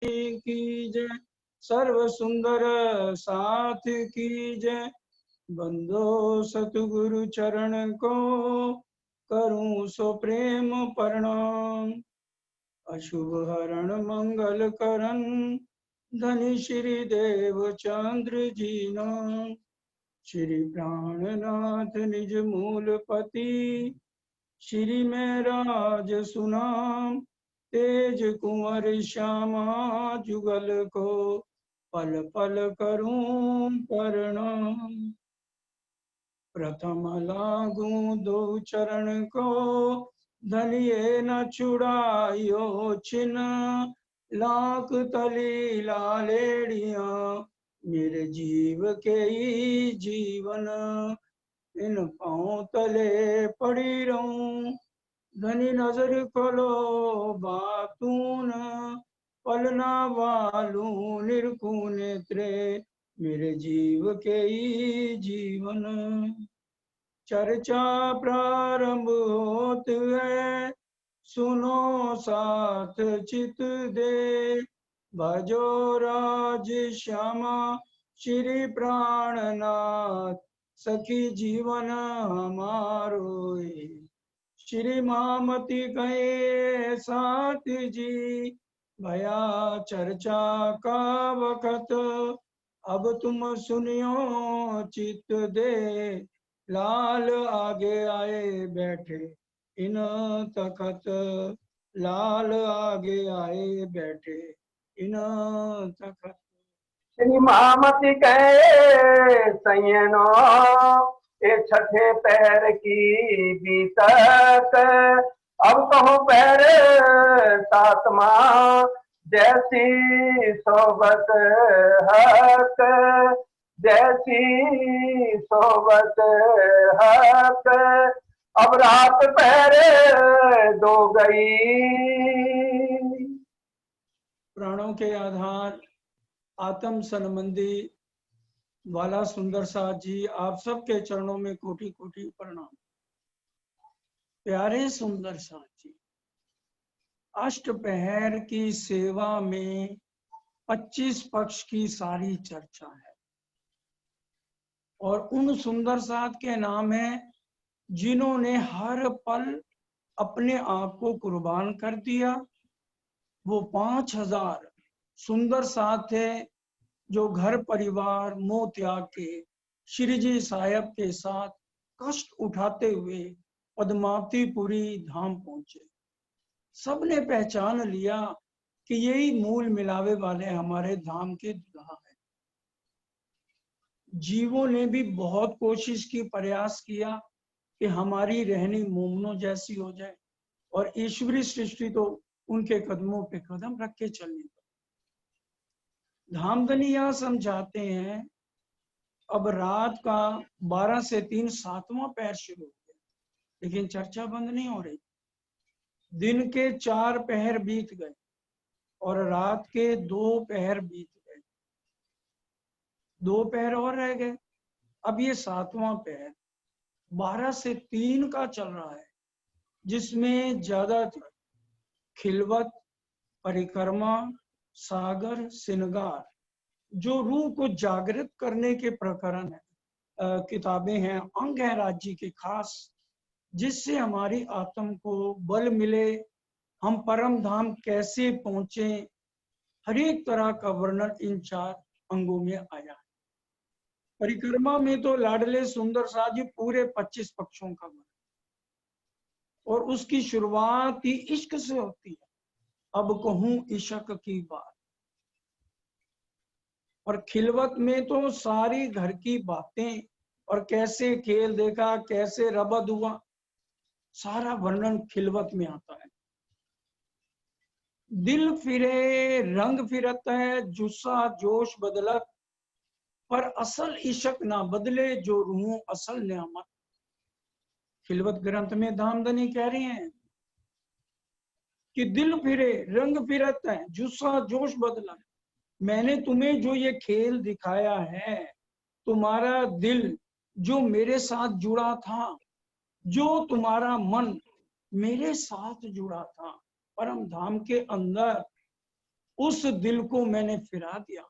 की जय, सर्व सुंदर साथ की जय। बंदो सतगुरु चरण को, करूं सो प्रेम प्रणाम। अशुभ हरण मंगल करण, धनी श्री देव चंद्र जी नाम। श्री प्राणनाथ निज मूल पति, श्री में राज सुनाम। तेज कुंवर श्यामा जुगल को, पल पल करूं प्रणाम। प्रथम लागू दो चरण को, धनिये न छुड़ाइयो छिन। लाख तली लालेड़िया, मेरे जीव के ही जीवन। इन पांव तले पड़ी रहूं, धनी नजर खोलो बातून। पलना वालू निरखू नेत्रे, मेरे जीव के ही जीवन। चर्चा प्रारंभ होत है, सुनो साथ चित दे। भजो राज श्यामा श्री प्राणनाथ, सखी जीवन हमारो। श्री मामती गए साथ जी, भया चर्चा का वक्त। अब तुम सुनियो चित दे, लाल आगे आए बैठे इन तखत। लाल आगे आए बैठे इन तखत। श्री मामती कहे सैनो, ये छठे पैर की बीतक। अब कहूँ पैर सातमा, जैसी सोबत हक। जैसी सोबत हक। अब रात पैर दो गई। प्राणों के आधार आत्म संबंधी वाला सुंदर साथ जी, आप सबके चरणों में कोटि कोटि प्रणाम। प्यारे सुंदर साथ जी, अष्टपहर की सेवा में 25 पक्ष की सारी चर्चा है, और उन सुंदर साथ के नाम है जिन्होंने हर पल अपने आप को कुर्बान कर दिया। वो 5000 सुंदर साथ थे जो घर परिवार मोह त्याग के श्री जी साहब के साथ कष्ट उठाते हुए पद्मावतीपुरी धाम पहुंचे। सबने पहचान लिया कि यही मूल मिलावे वाले हमारे धाम के दुल्हा है। जीवों ने भी बहुत कोशिश की, प्रयास किया कि हमारी रहनी मोमनों जैसी हो जाए, और ईश्वरी सृष्टि तो उनके कदमों पे कदम रख के चलनी पड़ी। धामधनी यह समझाते हैं, अब रात का 12 से 3 7वां पहर शुरू हो गया, लेकिन चर्चा बंद नहीं हो रही। दिन के 4 पहर बीत गए और रात के 2 पहर बीत गए, 2 पहर और रह गए। अब ये 7वां पहर 12 से 3 का चल रहा है, जिसमें ज्यादातर खिलवत, परिक्रमा, सागर, श्रृंगार, जो रूह को जागृत करने के प्रकरण है, किताबें हैं, अंग है राज्य के खास, जिससे हमारी आत्म को बल मिले, हम परम धाम कैसे पहुंचे, हर एक तरह का वर्णन इन 4 अंगों में आया है। परिक्रमा में तो लाडले सुंदर साथ जी पूरे 25 पक्षों का वर्णन, और उसकी शुरुआत ही इश्क से होती है। अब कहूं इश्क की बात। और खिलवत में तो सारी घर की बातें, और कैसे खेल देखा, कैसे रबद हुआ, सारा वर्णन खिलवत में आता है। दिल फिरे रंग फिरत है, जुस्सा जोश बदलत, पर असल इश्क ना बदले, जो रूह असल नियामत। खिलवत ग्रंथ में धामधनी कह रही हैं कि दिल फिरे रंग फिरत है, जुस्सा जोश बदलत। मैंने तुम्हें जो ये खेल दिखाया है, तुम्हारा दिल जो मेरे साथ जुड़ा था, जो तुम्हारा मन मेरे साथ जुड़ा था परम धाम के अंदर, उस दिल को मैंने फिरा दिया,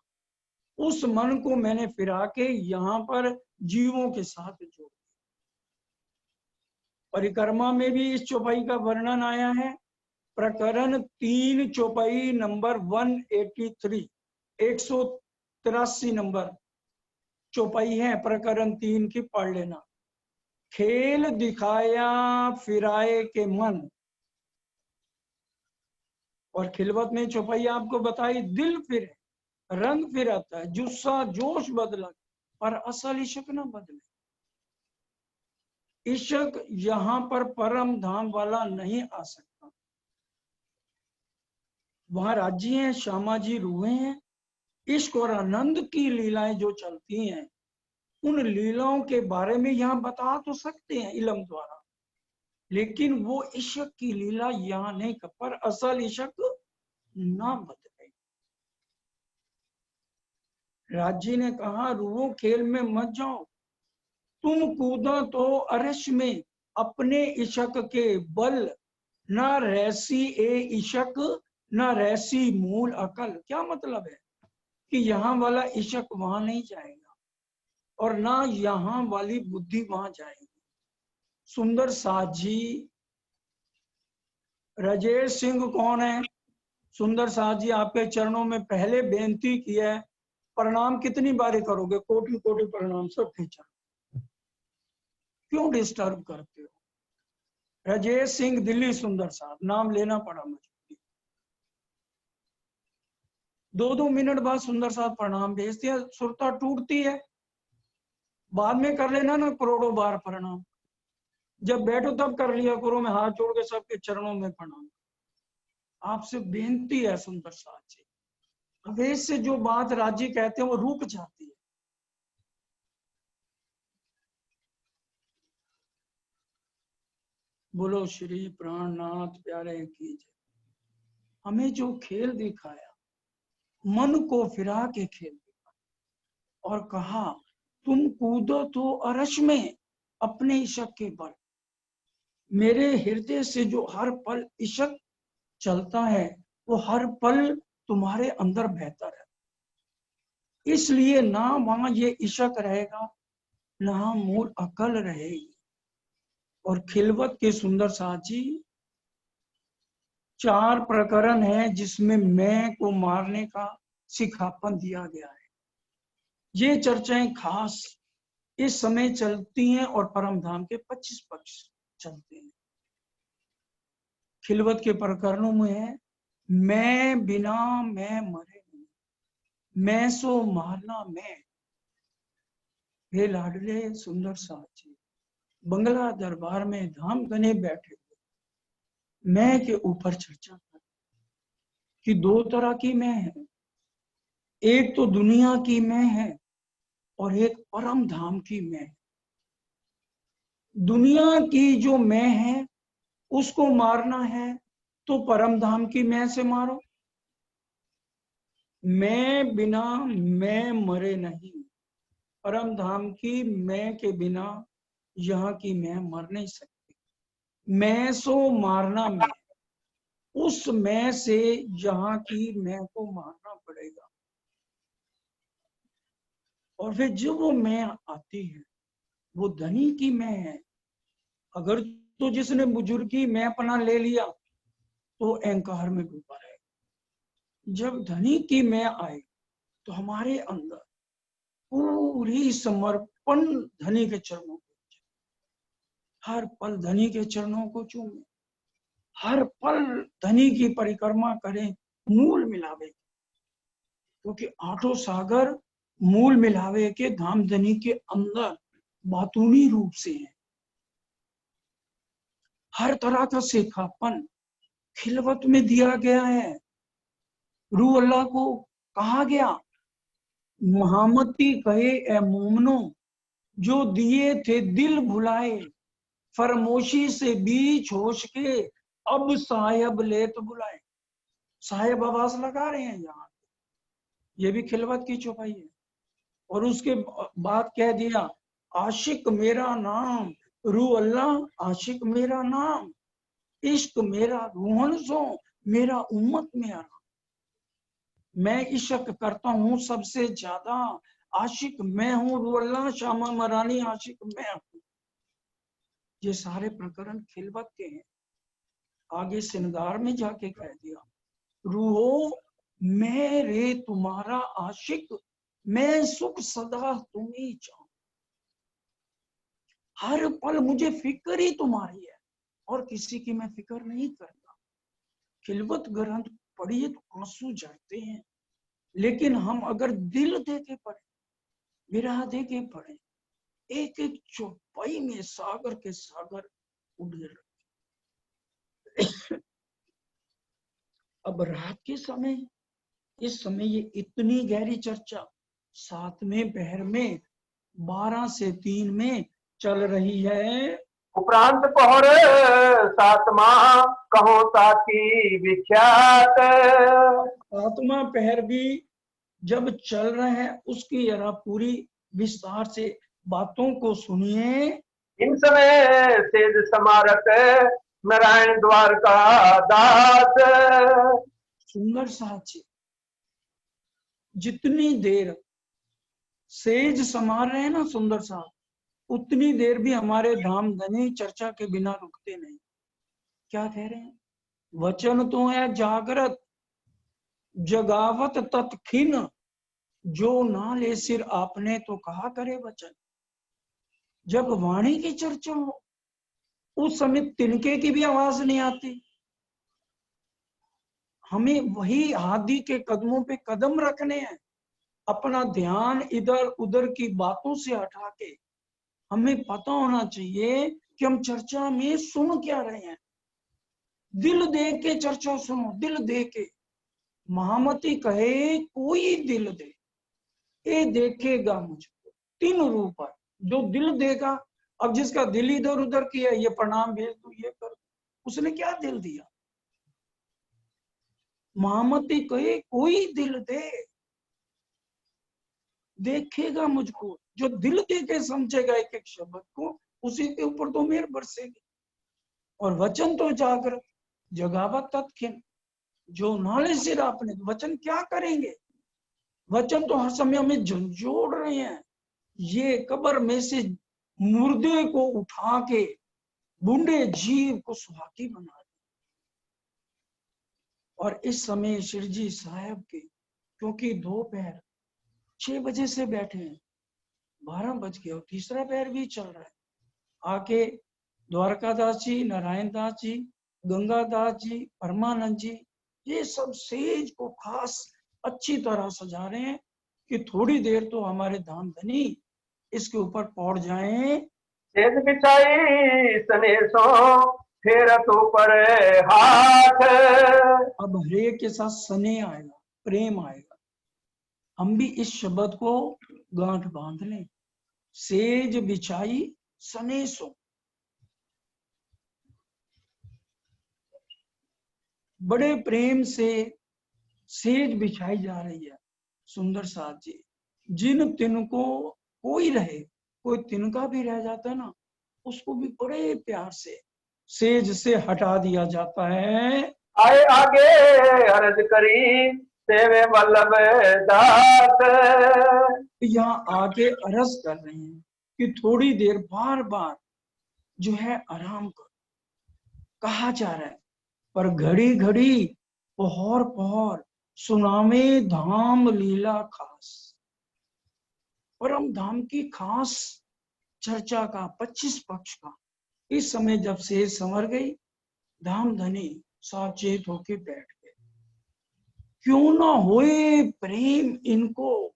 उस मन को मैंने फिरा के यहाँ पर जीवों के साथ जोड़ दिया। परिक्रमा में भी इस चौपाई का वर्णन आया है। प्रकरण 3 चौपाई नंबर 183, 183 नंबर चौपाई है प्रकरण 3 की, पढ़ लेना। खेल दिखाया फिराए के मन, और खिलवत में चौपाई आपको बताई, दिल फिरे, रंग फिराता है, जुस्सा जोश बदला, पर असल इश्क ना बदले। इश्क यहाँ पर परम धाम वाला नहीं आ सकता। वहां राज्य हैं, श्यामा जी रूहे हैं। इश्क और आनंद की लीलाएं जो चलती हैं, उन लीलाओं के बारे में यहाँ बता तो सकते हैं इल्म द्वारा, लेकिन वो इश्क की लीला यहाँ नहीं कर, पर असल इश्क ना बदले। राजी ने कहा, रूहो खेल में मत जाओ, तुम कूदा तो अरश में अपने इश्क के बल, ना रहसी ए इश्क ना रहसी मूल अकल। क्या मतलब है कि यहाँ वाला इश्क वहां नहीं जाएगा और ना यहाँ वाली बुद्धि वहां जाएगी। सुंदर साथ जी, राजेश सिंह कौन है? सुंदर साथ जी, आपके चरणों में पहले बेनती की है, प्रणाम कितनी बारी करोगे? कोटि कोटि प्रणाम सबके चरण, क्यों डिस्टर्ब करते हो? राजेश सिंह दिल्ली सुंदर साहब, नाम लेना पड़ा मुझे। 2-2 मिनट बाद सुंदर साहब प्रणाम भेजते हैं, सुरता टूटती है। बाद में कर लेना ना करोड़ों बार प्रणाम, जब बैठो तब कर लिया करो। मैं हाथ जोड़ के सबके चरणों में प्रणाम, आपसे बेनती है सुंदर साहब जी। अवेश से जो बात राजी कहते हैं वो रुक जाती है। बोलो श्री प्राणनाथ प्यारे की जय। हमें जो खेल दिखाया, मन को फिरा के खेल दिखाया और कहा, तुम कूदो तो अरश में अपने इश्क के बल। मेरे हृदय से जो हर पल इश्क चलता है, वो हर पल तुम्हारे अंदर बहता है, इसलिए ना वहां ये इश्क रहेगा, ना मूल अकल रहेगी। और खिलवत के सुंदर साथ जी, 4 प्रकरण है जिसमें मैं को मारने का सिखापन दिया गया है। ये चर्चाएं खास इस समय चलती हैं और परम धाम के 25 पक्ष चलते हैं। खिलवत के प्रकरणों में है, मैं बिना मैं मरे नहीं, मैं सो मारना मैं। हे लाडले सुंदर साथ जी, बंगला दरबार में धाम गने बैठे हुए मैं के ऊपर चर्चा कर कि 2 तरह की मैं है, एक तो दुनिया की मैं है और एक परम धाम की मैं। दुनिया की जो मैं है उसको मारना है तो परम धाम की मैं से मारो। मैं बिना मैं मरे नहीं, परम धाम की मैं के बिना यहाँ की मैं मर नहीं सकती। मैं सो मारना मैं, उस मैं से यहाँ की मैं को मारना पड़ेगा। और फिर जब वो मैं आती है, वो धनी की मैं है। अगर तो जिसने बुजुर्गी मैं अपना ले लिया तो अहंकार में डूबा है। जब धनी की मैं आए तो हमारे अंदर पूरी समर्पण धनी के चरणों को, हर पल धनी के चरणों को चूमे, हर पल धनी की परिक्रमा करें, मूल मिलावे, क्योंकि 8 सागर मूल मिलावे के धाम धनी के अंदर बातूनी रूप से है। हर तरह का सिखापन खिलवत में दिया गया है। रूह अल्लाह को कहा गया, महामती कहे ए मोमनो, जो दिए थे दिल भुलाए, फरमोशी से बीच होश के अब साहेब ले तो बुलाए। साहेब आवाज लगा रहे हैं यहाँ, ये भी खिलवत की चौपाई है। और उसके बाद कह दिया, आशिक मेरा नाम, रूह अल्लाह आशिक मेरा नाम, इश्क मेरा रूहन सो मेरा उम्मत में आना। मैं इश्क करता हूँ सबसे ज्यादा, आशिक मैं हूँ, रुअल्लाह श्यामा मरानी आशिक मैं हूँ। ये सारे प्रकरण खिलवत के हैं। आगे सिनगार में जाके कह दिया, रूहो मैं रे तुम्हारा आशिक, मैं सुख सदा तुम्ही चाहूं। हर पल मुझे फिक्र ही तुम्हारी है और किसी की मैं फिक्र नहीं करता। खिलवत ग्रंथ पढ़िए तो आंसू झरते हैं, लेकिन हम अगर दिल दे के पढ़े, विरह दे के पढ़े, एक एक चौपाई में सागर के सागर उड़े। अब रात के समय, इस समय ये इतनी गहरी चर्चा 7वें पहर में 12 से 3 में चल रही है। उपरांत पहर 7वां कहो ताकि विख्यात। 7वां पहर भी जब चल रहे हैं, उसकी जरा पूरी विस्तार से बातों को सुनिए। इन समय सेज समारक नारायण द्वार का दास। सुंदर साची, जितनी देर सेज समार रहे हैं ना सुंदर साहब, उतनी देर भी हमारे धाम धनी चर्चा के बिना रुकते नहीं। क्या कह रहे हैं? वचन तो है जागृत, जगावत तत्खिन, जो ना ले सिर आपने तो कहा करे वचन। जब वाणी की चर्चा हो, उस समय तिनके की भी आवाज नहीं आती। हमें वही हादी के कदमों पे कदम रखने हैं। अपना ध्यान इधर उधर की बातों से हटा के हमें पता होना चाहिए कि हम चर्चा में सुन क्या रहे हैं। दिल दे के चर्चा सुनो, दिल दे के। महामती कहे कोई दिल दे, ये देखेगा मुझको। 3 रूप है, जो दिल देगा। अब जिसका दिल इधर उधर किया, ये प्रणाम भेज दो, ये कर दो, उसने क्या दिल दिया? महामती कहे कोई दिल दे, देखेगा मुझको। जो दिल दे के समझेगा एक एक शब्द को, उसी के ऊपर तो मेहर बरसेगी। और वचन तो जागृत, जगावत तत्खिन, जो नाले सिर आपने। वचन क्या करेंगे? वचन तो हर समय हमें झंझोड़ रहे हैं। ये कब्र में से मुर्दे को उठा के बूढ़े जीव को सुहागी बना रहे। और इस समय श्री जी साहब के, क्योंकि दोपहर 6 बजे से बैठे हैं, 12 बज गए और तीसरा पैर भी चल रहा है। आके द्वारकादास जी, नारायण दास जी, गंगादास जी, परमानंद जी, ये सब सेज को खास अच्छी तरह सजा रहे हैं कि थोड़ी देर तो हमारे धाम धनी इसके ऊपर पौड़ जाएं। सेज बिछाई सनेसों फेरत ऊपर हाथ। अब हरे के साथ स्नेह आएगा, प्रेम आएगा। हम भी इस शब्द को गांठ बांध लें। सेज बिछाई सनेसों, बड़े प्रेम से सेज बिछाई जा रही है। सुंदर साथ जी, जिन तिनको कोई रहे, कोई तिनका भी रह जाता है ना, उसको भी बड़े प्यार से सेज से हटा दिया जाता है। आए आगे अर्ज करी सेवे वल्लभ दास। यहाँ आगे अर्ज कर रहे हैं कि थोड़ी देर बार बार जो है आराम करो, कहा जा रहा है। पर घड़ी घड़ी पहर पहर सुनावे धाम लीला खास। परम धाम की खास चर्चा का 25 पक्ष का इस समय जब से संवर गई, धाम धनी सावचेत होके बैठ गए। क्यों ना होए प्रेम इनको,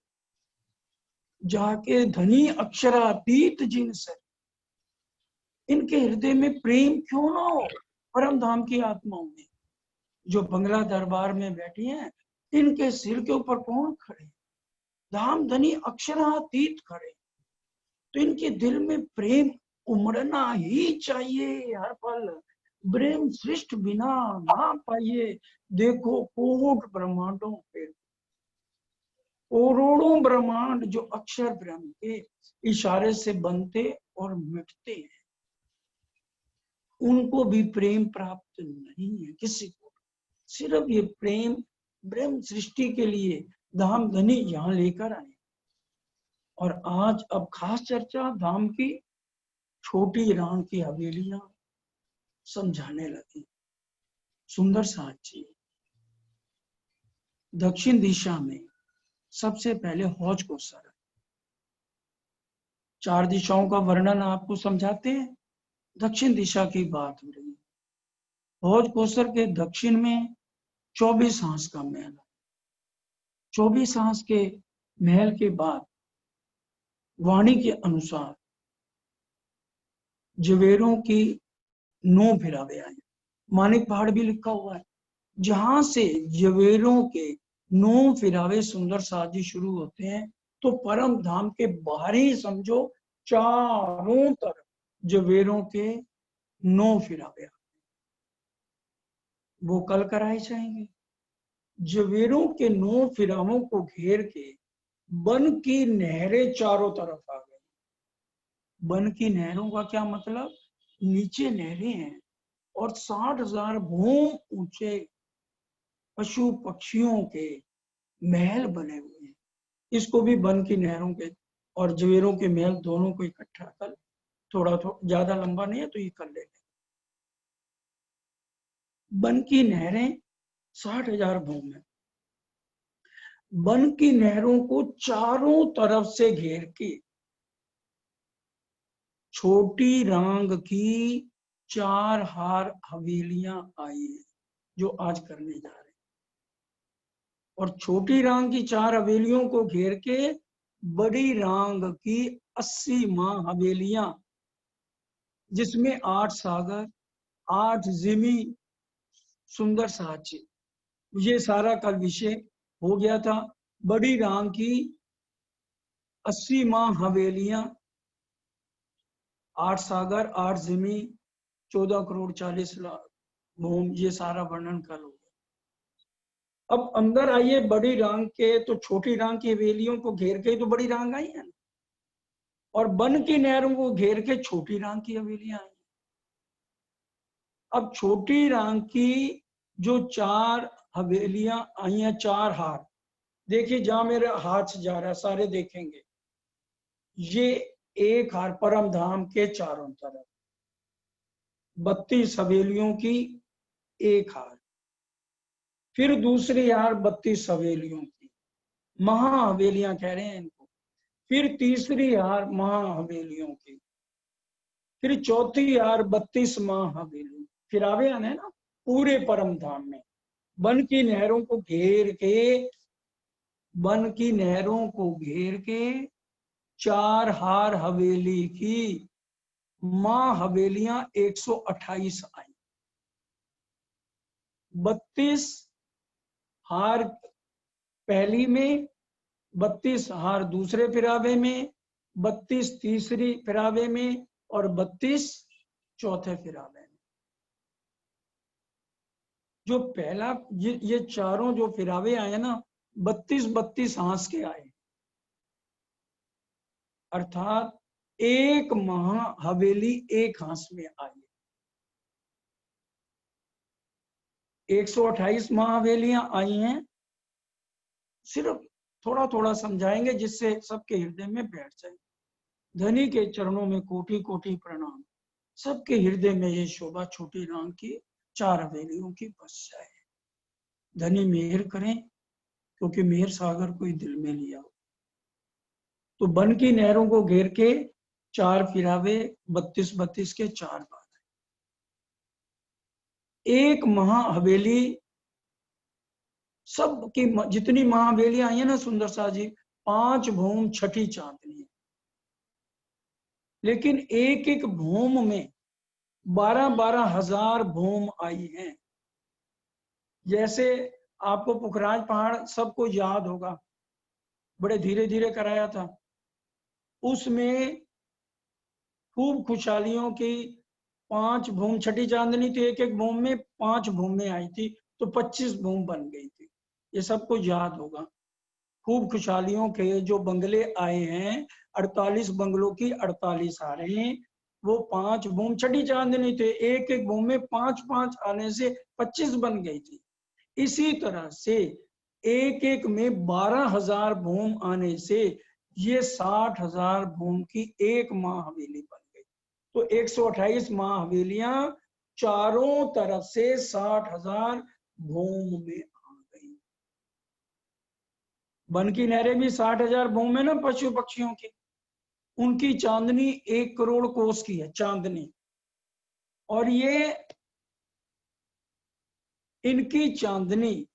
जाके धनी अक्षरातीत जिनसे। इनके हृदय में प्रेम क्यों ना हो परम धाम की आत्माओं में, जो बंगला दरबार में बैठी हैं। इनके सिर के ऊपर कौन खड़े? धाम धनी अक्षरातीत खड़े। तो इनके दिल में प्रेम उमड़ना ही चाहिए हर पल। प्रेम सृष्ट बिना ना पाइए। देखो कोट ब्रह्मांडों पे, करोड़ों ब्रह्मांड जो अक्षर ब्रह्म के इशारे से बनते और मिटते हैं, उनको भी प्रेम प्राप्त नहीं है किसी को। सिर्फ ये प्रेम ब्रह्म सृष्टि के लिए धाम धनी यहाँ लेकर आए। और आज अब खास चर्चा धाम की छोटी राम की हवेलियां समझाने लगी। सुंदर साथ जी, दक्षिण दिशा में सबसे पहले हौज कोसर, 4 दिशाओं का वर्णन आपको समझाते हैं। दक्षिण दिशा की बात हो रही है। हौज कोसर के दक्षिण में 24 हांस का महल, 24 हांस के महल के बाद वाणी के अनुसार जवेरों की 9 फिरावे आए। मानिक पहाड़ भी लिखा हुआ है। जहां से जवेरों के 9 फिरावे सुंदर साजी शुरू होते हैं, तो परम धाम के बाहर ही समझो चारों तरफ जवेरों के 9 फिरावे, वो कल कराए जाएंगे। जवेरों के 9 फिरावों को घेर के वन की नहरें चारों तरफ आ गई। वन की नहरों का क्या मतलब? नीचे नहरें हैं और 60,000 भूम ऊंचे पशु पक्षियों के महल बने हुए हैं। इसको भी वन की नहरों के और जवेरों के महल दोनों को इकट्ठा कर, थोड़ा ज्यादा लंबा नहीं है तो ये कर लेंगे। वन की नहरें 60,000 भूम है। वन की नहरों को चारों तरफ से घेर के छोटी रांग की 4 हार हवेलियां आई है, जो आज करने जा रहे हैं। और छोटी रांग की 4 हवेलियों को घेर के बड़ी रांग की 80 मां हवेलियां, जिसमें 8 सागर, 8 जिमी, सुंदर साची, ये सारा कल विषय हो गया था। बड़ी रांग की 80 मां हवेलियां, 8 सागर, 8 जिमी, 14 करोड़ 40 लाख भूम, ये सारा वर्णन कल हो गया। अब अंदर आइए बड़ी रांग के, तो छोटी रांग की हवेलियों को घेर के तो बड़ी रांग आई है, और वन की नहरों को घेर के छोटी रांग की हवेलियां आई। अब छोटी रांग की जो 4 हवेलियां आई हैं, 4 हार, देखिए जहां मेरे हाथ से जा रहा है सारे देखेंगे, ये एक हार परम धाम के चारों तरफ, 32 हवेलियों की एक हार, फिर दूसरी हार 32 हवेलियों की, महा हवेलियां कह रहे हैं इनको, फिर तीसरी हार महा हवेलियों की, फिर चौथी हार 32 महा हवेलियों, फिर आवे आने ना पूरे परम धाम में। वन की नहरों को घेर के, वन की नहरों को घेर के 4 हार हवेली की मां हवेलियां 128 आई। 32 हार पहली में, 32 हार दूसरे फिरावे में, 32 तीसरी फिरावे में, और 32 चौथे फिरावे में। जो पहला ये चारों जो फिरावे आए ना, 32 हांस के आए, अर्थात एक महा हवेली एक हांस में आई। 128 महा हवेलियां आई हैं। सिर्फ थोड़ा थोड़ा समझाएंगे जिससे सबके हृदय में बैठ जाए। धनी के चरणों में कोटि कोटि प्रणाम। सबके हृदय में ये शोभा छोटी राम की 4 हवेलियों की बस जाए। धनी मेहर करें, क्योंकि मेहर सागर कोई दिल में लिया हो। तो वन की नहरों को घेर के 4 फिरावे, 32 के 4 बार, एक महा हवेली, सब की जितनी महा हवेलियां आई है ना सुंदर सा जी, 5 भूम छठी चांदनी है। लेकिन एक एक भूम में 12-12 हजार भूम आई हैं। जैसे आपको पुखराज पहाड़ सबको याद होगा, बड़े धीरे धीरे कराया था, उसमें खूब खुशहालियों की 5 भूम छठी चांदनी थी, एक एक भूम में 5 भूमें आई थी, तो 25 भूम बन गई थी। ये सबको याद होगा। खूब खुशहालियों के जो बंगले आए हैं, 48 बंगलों की 48 हारें, वो 5 भूम छठी चांदनी थे, एक एक भूम में 5-5 आने से 25 बन गई थी। इसी तरह से एक एक में 12,000 भूम आने से ये 60,000 भूम की एक माँ हवेली बन गई। तो 128 माँ हवेलियां चारों तरफ से 60,000 भूम में आ गई। वन की नहरें भी 60,000 भूम है ना पशु पक्षियों की, उनकी चांदनी 1 करोड़ कोस की है चांदनी। और ये इनकी चांदनी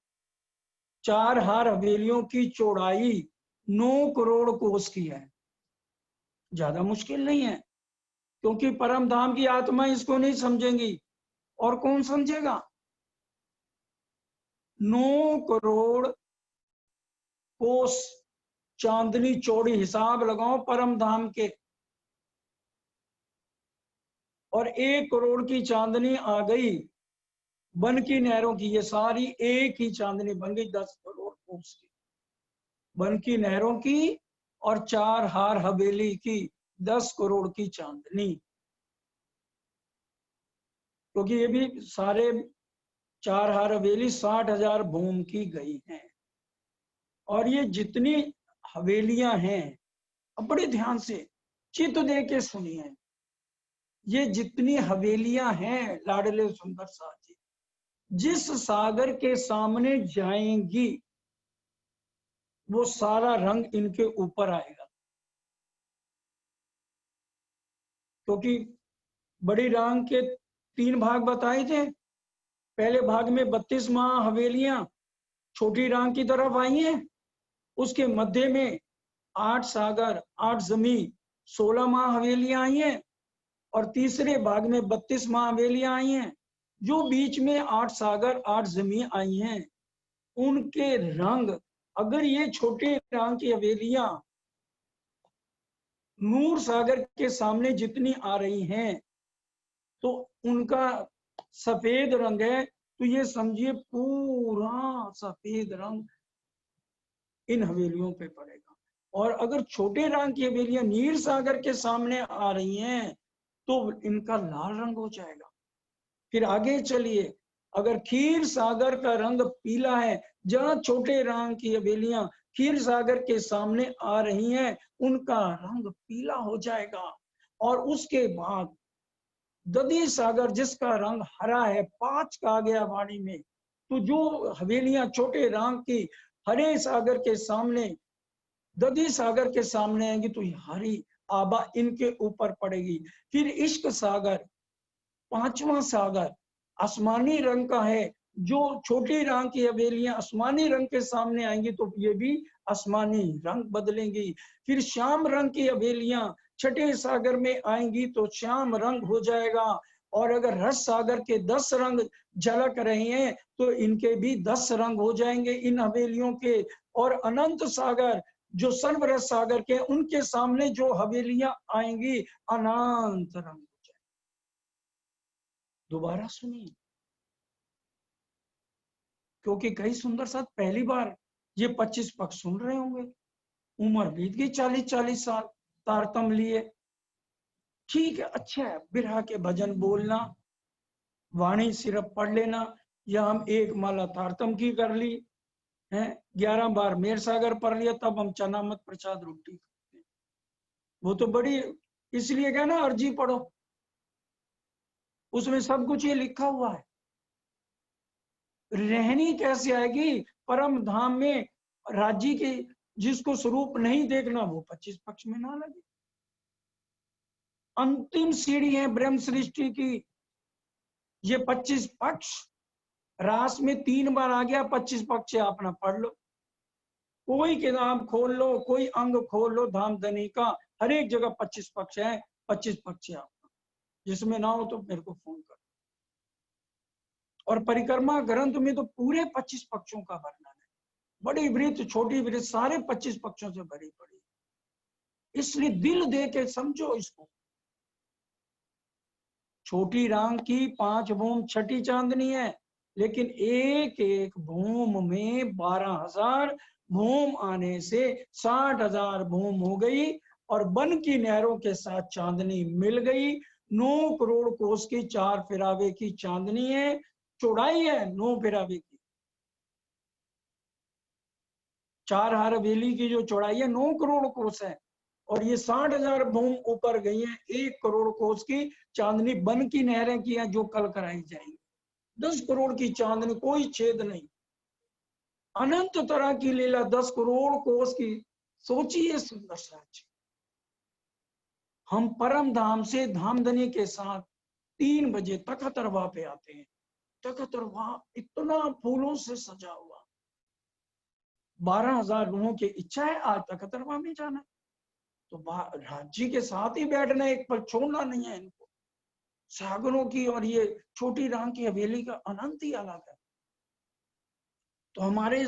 4 हार हवेलियों की चौड़ाई 9 करोड़ कोस की है। ज्यादा मुश्किल नहीं है, क्योंकि परम धाम की आत्मा इसको नहीं समझेंगी और कौन समझेगा। 9 करोड़ कोस चांदनी चौड़ी, हिसाब लगाओ परम धाम के। और 1 करोड़ की चांदनी आ गई वन की नहरों की, ये सारी एक ही चांदनी बन गई 10 करोड़ कोस की वन की नहरों की, और 4 हार हवेली की 10 करोड़ की चांदनी। क्योंकि ये भी सारे 4 हार हवेली 60,000 भूम की गई हैं। और ये जितनी हवेलियां हैं, अब बड़े ध्यान से चित्त दे के सुनिए, ये जितनी हवेलियां हैं लाडले सुंदर साथ जी, जिस सागर के सामने जाएंगी वो सारा रंग इनके ऊपर आएगा। क्योंकि बड़ी रांग के 3 भाग बताए थे। पहले भाग में 32 माँ हवेलियां छोटी रांग की तरफ आई हैं, उसके मध्य में 8 सागर 8 जमी 16 माँ हवेलियां आई हैं, और तीसरे भाग में 32 माँ हवेलियां आई हैं। जो बीच में 8 सागर 8 जमी आई हैं, उनके रंग, अगर ये छोटे रांग की हवेलियां नूर सागर के सामने जितनी आ रही हैं तो उनका सफेद रंग है, तो ये समझिए पूरा सफेद रंग इन हवेलियों पे पड़ेगा। और अगर छोटे रंग की हवेलियां नीर सागर के सामने आ रही हैं तो इनका लाल रंग हो जाएगा। फिर आगे चलिए, अगर खीर सागर का रंग पीला है, जहां छोटे रंग की हवेलियां खीर सागर के सामने आ रही हैं, उनका रंग पीला हो जाएगा। और उसके बाद दधी सागर जिसका रंग हरा है, 5 कहा गया वाणी में, तो जो हवेलियां छोटे रंग की हरे सागर के सामने, दधी सागर के सामने आएंगी तो हरी आबा इनके ऊपर पड़ेगी। फिर इश्क सागर 5वां सागर आसमानी रंग का है, जो छोटी रंग की हवेलियां आसमानी रंग के सामने आएंगी तो ये भी आसमानी रंग बदलेंगी। फिर श्याम रंग की हवेलियां छठे सागर में आएंगी तो श्याम रंग हो जाएगा। और अगर रस सागर के 10 रंग झलक रहे हैं तो इनके भी 10 रंग हो जाएंगे इन हवेलियों के। और अनंत सागर जो सर्वरस सागर के, उनके सामने जो हवेलियां आएंगी अनंत रंग हो जाएंगे। दोबारा सुनिए, क्योंकि कई सुंदर साथ पहली बार ये 25 पक्ष सुन रहे होंगे। उम्र बीत गई 40-40 साल तारतम लिए। ठीक है, अच्छा है, बिरहा के भजन बोलना, वाणी सिर्फ पढ़ लेना, या हम एक माला तारतम की कर ली है, 11 बार मेर सागर पढ़ लिया, तब हम चना मत प्रसाद रोटी खाते हैं। वो तो बड़ी, इसलिए क्या ना, अर्जी पढ़ो, उसमें सब कुछ ये लिखा हुआ है। रहनी कैसे आएगी परम धाम में, राज्य के जिसको स्वरूप नहीं देखना वो 25 पक्ष में ना लगे। अंतिम सीढ़ी है ब्रह्म सृष्टि की ये 25 पक्ष। रास में 3 बार आ गया 25 पक्ष, अपना पढ़ लो, कोई किताब खोल लो, कोई अंग खोल लो, धाम धनी का हर एक जगह 25 पक्ष है। 25 पक्ष है आपका, जिसमें ना हो तो मेरे को फोन कर। और परिक्रमा ग्रंथ में तो पूरे 25 पक्षों का वर्णन है, बड़ी वृत्त छोटी वृत्त सारे 25 पक्षों से भरी पड़ी। इसलिए दिल दे के समझो इसको। छोटी रांग की 5 भूम छठी चांदनी है, लेकिन एक एक भूम में 12,000 भूम आने से 60,000 भूम हो गई। और वन की नहरों के साथ चांदनी मिल गई। 9 करोड़ कोस की 4 फिरावे की चांदनी है, चौड़ाई है 9 फिरावे की। चार हार हवेली की जो चौड़ाई है 9 करोड़ कोस है, और ये 60,000 भूम ऊपर गई है 1 करोड़ कोस की चांदनी बन की नहरें की हैं जो कल कराई जाएंगी। 10 करोड़ की चांदनी, कोई छेद नहीं, अनंत तरह की लीला 10 करोड़ कोस की। सोचिए सुंदर साच, हम परम धाम से धामधनी के साथ 3 बजे तखतरवा पे आते हैं। तखतरवा इतना फूलों से सजा हुआ, 12,000 रूहों की इच्छा है आज तखतरवा में जाना, तो राज्य के साथ ही बैठना, एक पल छोड़ना नहीं है इनको। सागरों की और ये छोटी राम की हवेली का आनंद ही अलग है। तो हमारे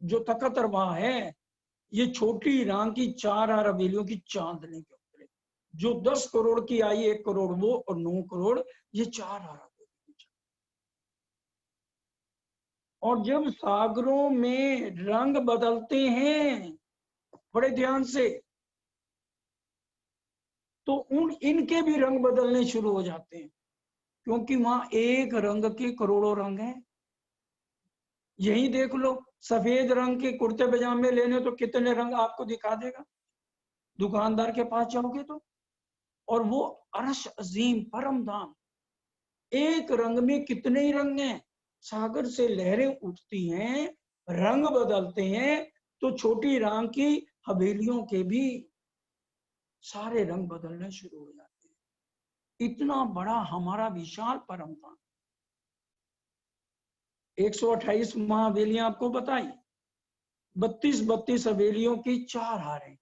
जो तखतरवा है, ये छोटी राम की 4 हवेलियों की चांदनी के ऊपर, जो 10 करोड़ की आई, 1 करोड़ वो और 9 करोड़ ये 4 हवेली की। और जब सागरों में रंग बदलते हैं बड़े ध्यान से, तो इनके भी रंग बदलने शुरू हो जाते हैं, क्योंकि वहां एक रंग के करोड़ों रंग हैं। यही देख लो, सफेद रंग के कुर्ते पजामे लेने तो कितने रंग आपको दिखा देगा दुकानदार के पास जाओगे तो। और वो अरश अजीम परम धाम, एक रंग में कितने ही रंग हैं। सागर से लहरें उठती हैं, रंग बदलते हैं, तो छोटी राम की हवेलियों के भी सारे रंग बदलने शुरू हो जाते हैं। इतना बड़ा हमारा विशाल परम धाम। 128 महाहवेलियां आपको बताई, 32 हवेलियों की 4 हारें,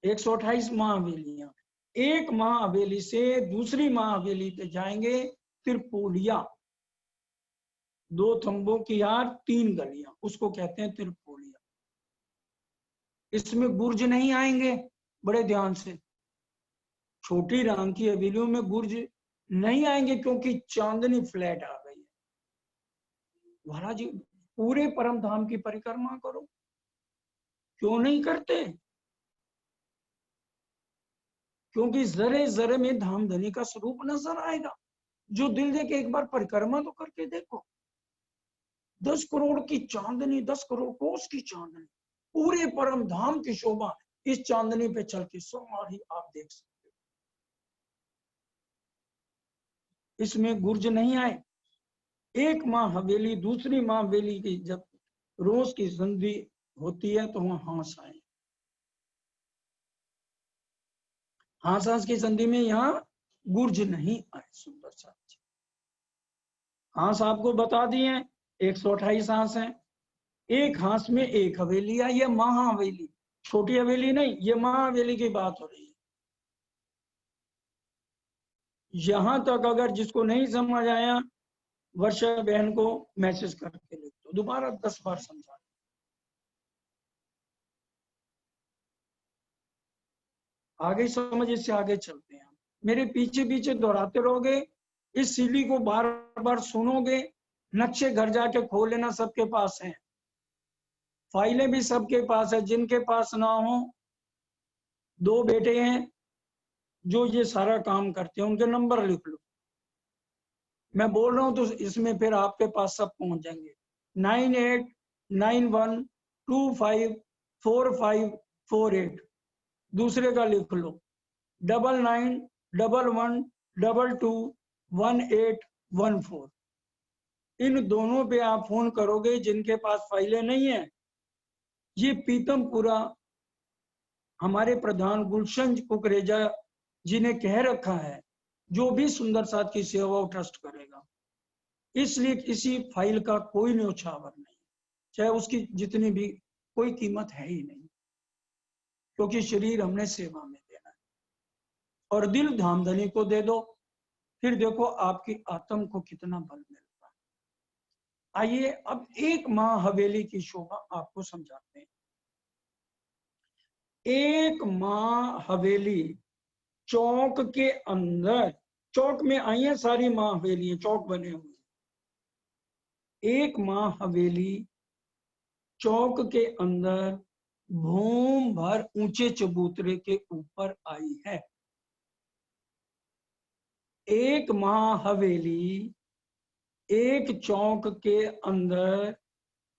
128 महाहवेलियां। एक महाहवेली से दूसरी महाहवेली पे जाएंगे, त्रिपोलिया, 2 थंबों की हार 3 गलियां, उसको कहते हैं त्रिपोलिया। इसमें गुर्ज नहीं आएंगे, बड़े ध्यान से, छोटी राम की हवेलियों में गुर्ज नहीं आएंगे, क्योंकि चांदनी फ्लैट आ गई है। महाराज जी पूरे परम धाम की परिक्रमा करो, क्यों नहीं करते? क्योंकि जरे जरे में धामधनी का स्वरूप नजर आएगा। जो दिल दे के एक बार परिक्रमा तो करके देखो। 10 करोड़ की चांदनी, 10 करोड़ कोस की चांदनी, पूरे परम धाम की शोभा इस चांदनी पे चल के सारी आप देख सकते हो। इसमें गुर्ज नहीं आए। एक माँ हवेली दूसरी माँ हवेली की जब रोज की संधि होती है तो वहां हांस आए, हांस की संधि में यहाँ गुर्ज नहीं आए। सुंदर सा हांस आपको बता दिए, 128 हांस हैं। एक हांस में एक हवेली है, ये महा हवेली, छोटी हवेली नहीं, ये महा हवेली की बात हो रही है। यहां तक अगर जिसको नहीं समझ आया, वर्षा बहन को मैसेज करके लिख दो, दोबारा 10 बार समझा। आगे समझ, इससे आगे चलते हैं। मेरे पीछे पीछे दोहराते रहोगे, इस सीडी को बार बार सुनोगे। नक्शे घर जाके खोल लेना, सबके पास है, फाइलें भी सबके पास है। जिनके पास ना हो, 2 बेटे हैं जो ये सारा काम करते हैं, उनके नंबर लिख लो। मैं बोल रहा हूं तो इसमें फिर आपके पास सब पहुंच जाएंगे। 9891254548। दूसरे का लिख लो 9911221814। इन दोनों पे आप फोन करोगे। जिनके पास फाइलें नहीं है, ये पीतमपुरा हमारे प्रधान गुलशन कुकरेजा जी ने कह रखा है, जो भी सुंदर साथ की सेवा ट्रस्ट करेगा, इसलिए किसी फाइल का कोई न्योछावर नहीं, चाहे उसकी जितनी भी, कोई कीमत है ही नहीं, क्योंकि शरीर हमने सेवा में देना है। और दिल धामधनी को दे दो, फिर देखो आपकी आत्म को कितना बल मिलता है। आइए अब एक माँ हवेली की शोभा आपको समझाते हैं। एक माँ हवेली चौक के अंदर, चौक में आई है सारी माँ हवेली, चौक बने हुए। एक माँ हवेली चौक के अंदर भूम भर ऊंचे चबूतरे के ऊपर आई है। एक माँ हवेली एक चौक के अंदर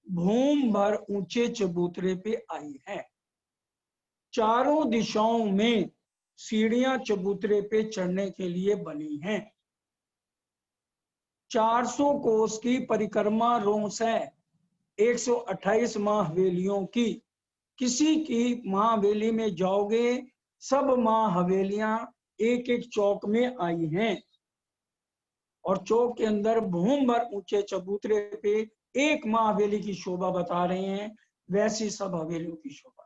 भूम भर ऊंचे चबूतरे पे आई है। चारों दिशाओं में सीढ़ियां चबूतरे पे चढ़ने के लिए बनी हैं। 400 कोस की परिक्रमा रोस है। 128 महावेलियों की। किसी की महावेली में जाओगे, सब महावेलियां एक एक चौक में आई हैं, और चौक के अंदर भूम भर ऊंचे चबूतरे पे एक महावेली की शोभा बता रहे हैं। वैसी सब हवेलियों की शोभा।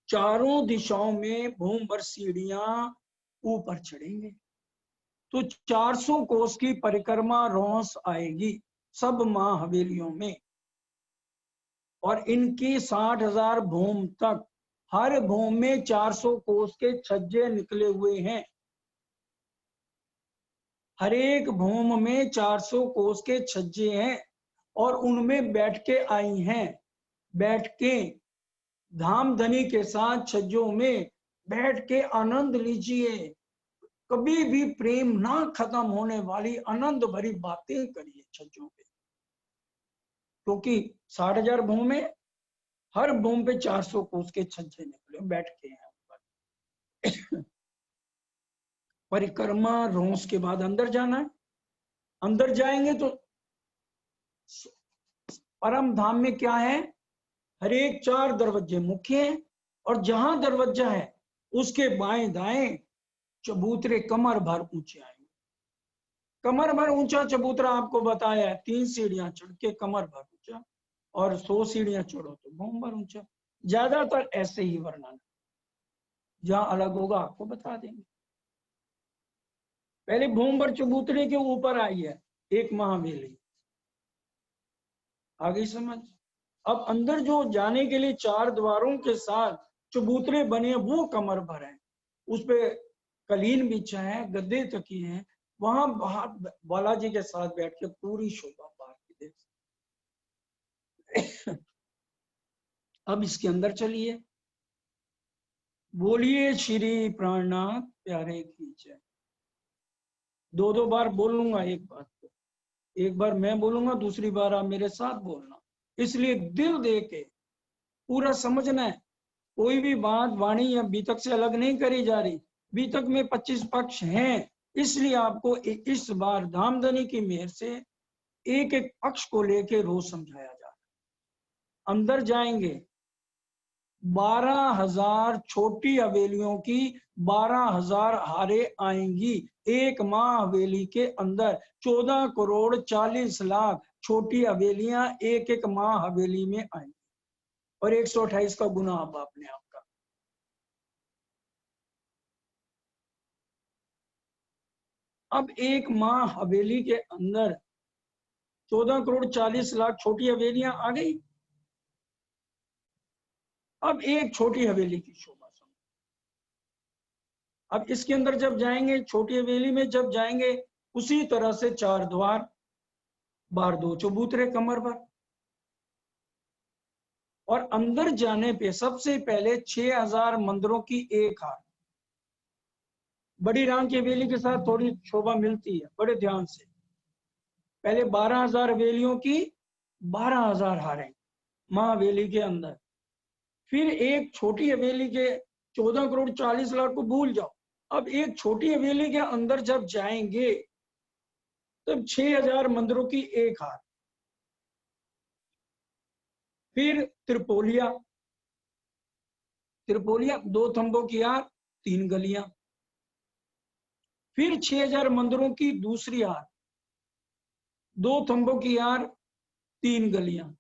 चारों दिशाओं में भूम भर सीढ़ियां ऊपर चढ़ेंगे। तो 400 कोस की परिक्रमा रोस आएगी सब महावेलियों में, और इनकी 60,000 भूम तक। हर भूम में 400 कोस के छज्जे निकले हुए हैं। हर एक भूम में 400 कोस के छज्जे हैं, और उनमें बैठ के आई हैं। बैठ के धामधनी के साथ छज्जों में बैठ के आनंद लीजिए। कभी भी प्रेम ना खत्म होने वाली आनंद भरी बातें करिए छज्जों पे, क्योंकि 60,000 भूम में हर भूम पे 400 कोस के छज्जे निकले बैठ के हैं ऊपर। परिक्रमा रोस के बाद अंदर जाना है। अंदर जाएंगे तो परम धाम में क्या है, हर एक 4 दरवाजे मुख्य हैं, और जहां दरवाजा है उसके बाएं दाएं चबूतरे कमर भर ऊंचे आएंगे। कमर भर ऊंचा चबूतरा आपको बताया है। 3 सीढ़ियां चढ़ के कमर भर ऊंचा, और 100 सीढ़ियां चढ़ो तो भूम भर ऊंचा। ज्यादातर ऐसे ही वर्णन, जहां अलग होगा आपको बता देंगे। पहले भूम भर चबूतरे के ऊपर आई है एक महावेली। आगे समझ। अब अंदर जो जाने के लिए 4 द्वारों के साथ चबूतरे बने, वो कमर भर है। उस पे कलीन बिछा है, गद्दे तकिए हैं। वहां बालाजी के साथ बैठ के पूरी शोभा बाहर की देख। अब इसके अंदर चलिए। बोलिए श्री प्राणनाथ प्यारे की जय। 2 बार बोलूंगा एक बात को। एक बार मैं बोलूंगा, दूसरी बार आप मेरे साथ बोलना। इसलिए दिल दे के पूरा समझना है। कोई भी बात वाणी या बीतक से अलग नहीं करी जा रही। बीतक में 25 पक्ष हैं, इसलिए आपको इस बार धामधनी की मेहर से एक एक पक्ष को लेके रोज समझाया जा रहा है। अंदर जाएंगे, 12,000 छोटी हवेलियों की 12,000 हारे आएंगी। एक माह हवेली के अंदर 14 करोड़ 40 लाख छोटी हवेलियां एक एक माह हवेली में आएंगी, और 128 का गुना आप अपने आप का। अब एक माह हवेली के अंदर 14 करोड़ 40 लाख छोटी हवेलियां आ गई। अब एक छोटी हवेली की शोभा समझो। अब इसके अंदर जब जाएंगे, छोटी हवेली में जब जाएंगे, उसी तरह से 4 द्वार, बाहर 2 चबूतरे कमर पर। और अंदर जाने पे सबसे पहले 6,000 मंदिरों की एक हार। बड़ी राम की हवेली के साथ थोड़ी शोभा मिलती है, बड़े ध्यान से। पहले 12,000 हवेलियों की 12,000 हारें महावेली के अंदर। फिर एक छोटी हवेली के 14 करोड़ 40 लाख को भूल जाओ। अब एक छोटी हवेली के अंदर जब जाएंगे, तब 6,000 मंदिरों की एक हार। फिर त्रिपोलिया, 2 थंबों की हार, 3 गलियां। फिर 6,000 मंदिरों की दूसरी हार, 2 थंबों की हार, 3 गलियां।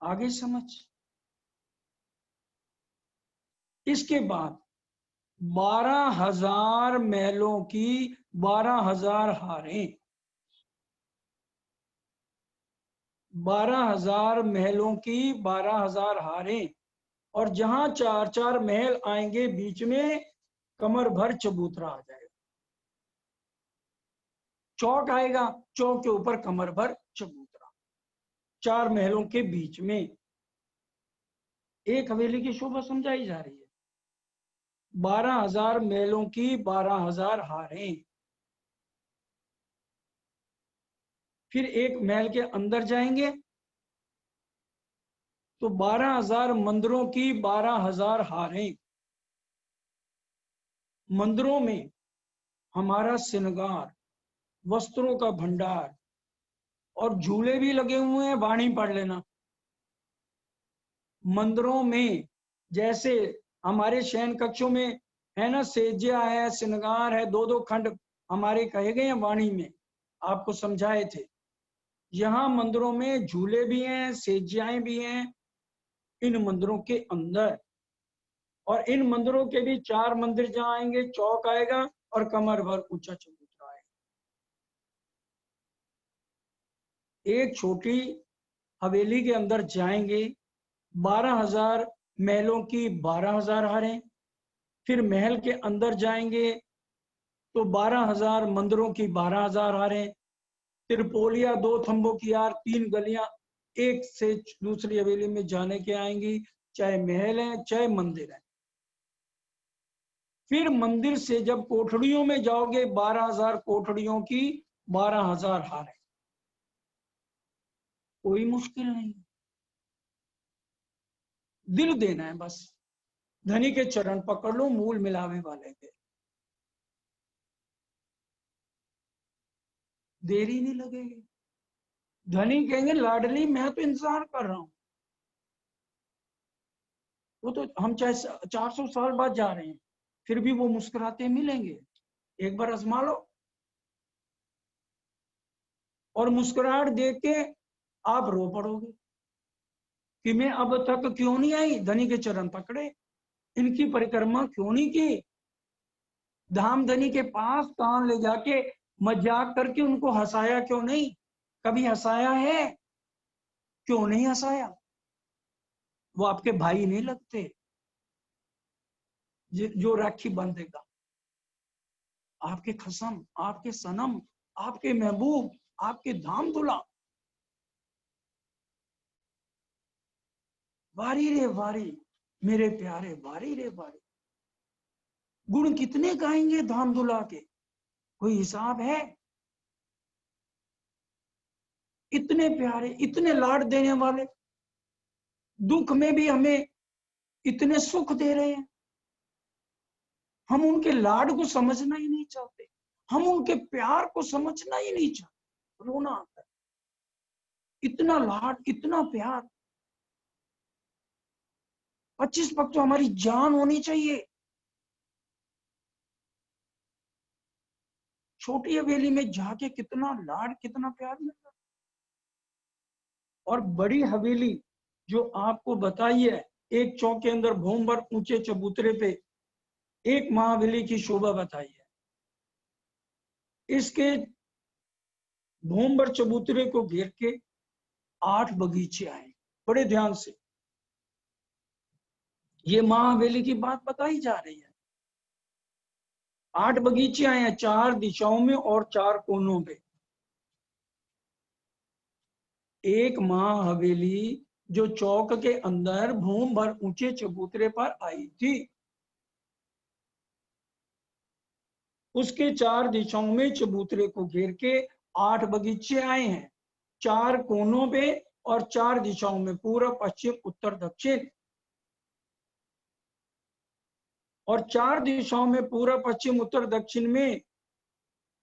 आगे समझ। इसके बाद 12,000 महलों की 12,000 हारें। 12,000 महलों की 12,000 हारें, और जहां 4-4 महल आएंगे, बीच में कमर भर चबूतरा आ जाएगा। चौक आएगा, चौक के ऊपर कमर भर चबूतरा, 4 महलों के बीच में। एक हवेली की शोभा समझाई जा रही है। 12,000 महलों की 12,000 हारें। फिर एक महल के अंदर जाएंगे तो 12,000 मंदिरों की 12,000 हारें। मंदिरों में हमारा श्रृंगार, वस्त्रों का भंडार और झूले भी लगे हुए हैं, वाणी पढ़ लेना। मंदिरों में जैसे हमारे शयन कक्षों में है ना, सेज्या है, श्रृंगार है, दो दो खंड हमारे कहे गए हैं वाणी में, आपको समझाए थे। यहाँ मंदिरों में झूले भी हैं, सेज्याएं भी हैं इन मंदिरों के अंदर। और इन मंदिरों के भी 4 मंदिर जहाँ आएंगे, चौक आएगा और कमर भर ऊंचा चबूतरा आएगा। एक छोटी हवेली के अंदर जाएंगे, 12,000 महलों की 12,000 हारें। फिर महल के अंदर जाएंगे तो 12,000 मंदिरों की 12,000 हारें। त्रिपोलिया, 2 थंबों की यार, 3 गलियां एक से दूसरी हवेली में जाने के आएंगी, चाहे महल है चाहे मंदिर है। फिर मंदिर से जब कोठड़ियों में जाओगे, 12,000 कोठड़ियों की 12,000 हारें। कोई मुश्किल नहीं, दिल देना है बस। धनी के चरण पकड़ लो, मूल मिलावे वाले के, देरी नहीं लगेगी। धनी कहेंगे लाडली मैं तो इंतजार कर रहा हूं, वो तो हम चाहे 400 साल बाद जा रहे हैं फिर भी वो मुस्कुराते मिलेंगे, एक बार आजमा लो। और मुस्कुराहट देख के आप रो पड़ोगे कि मैं अब तक क्यों नहीं आई, धनी के चरण पकड़े, इनकी परिक्रमा क्यों नहीं की, धाम धनी के पास कान ले जाके मजाक करके उनको हंसाया क्यों नहीं, कभी हंसाया है, क्यों नहीं हंसाया। वो आपके भाई नहीं लगते जो राखी बांधेगा, आपके खसम, आपके सनम, आपके महबूब, आपके धाम धुला। वारी रे वारी मेरे प्यारे, वारी रे वारी। गुण कितने गाएंगे धाम धुला के, कोई हिसाब है। इतने प्यारे, इतने लाड देने वाले, दुख में भी हमें इतने सुख दे रहे हैं। हम उनके लाड को समझना ही नहीं चाहते, हम उनके प्यार को समझना ही नहीं चाहते, रोना आता है। इतना लाड, इतना प्यार। 25 पग तो हमारी जान होनी चाहिए। छोटी हवेली में जाके कितना लाड, कितना प्यार मिलता। और बड़ी हवेली जो आपको बताई है, एक चौक के अंदर भूम भर ऊंचे चबूतरे पे एक महाहवेली की शोभा बताई है। इसके भूमभर चबूतरे को घेर के 8 बगीचे आए। बड़े ध्यान से ये महाहवेली की बात बताई जा रही है। 8 बगीचे आए हैं, 4 दिशाओं में और 4 कोनों पे। एक महाहवेली जो चौक के अंदर भूम भर ऊंचे चबूतरे पर आई थी, उसके 4 दिशाओं में चबूतरे को घेर के 8 बगीचे आए हैं, 4 कोनों पे और 4 दिशाओं में, पूर्व, पश्चिम, उत्तर, दक्षिण। और 4 दिशाओं में, पूर्व, पश्चिम, उत्तर, दक्षिण में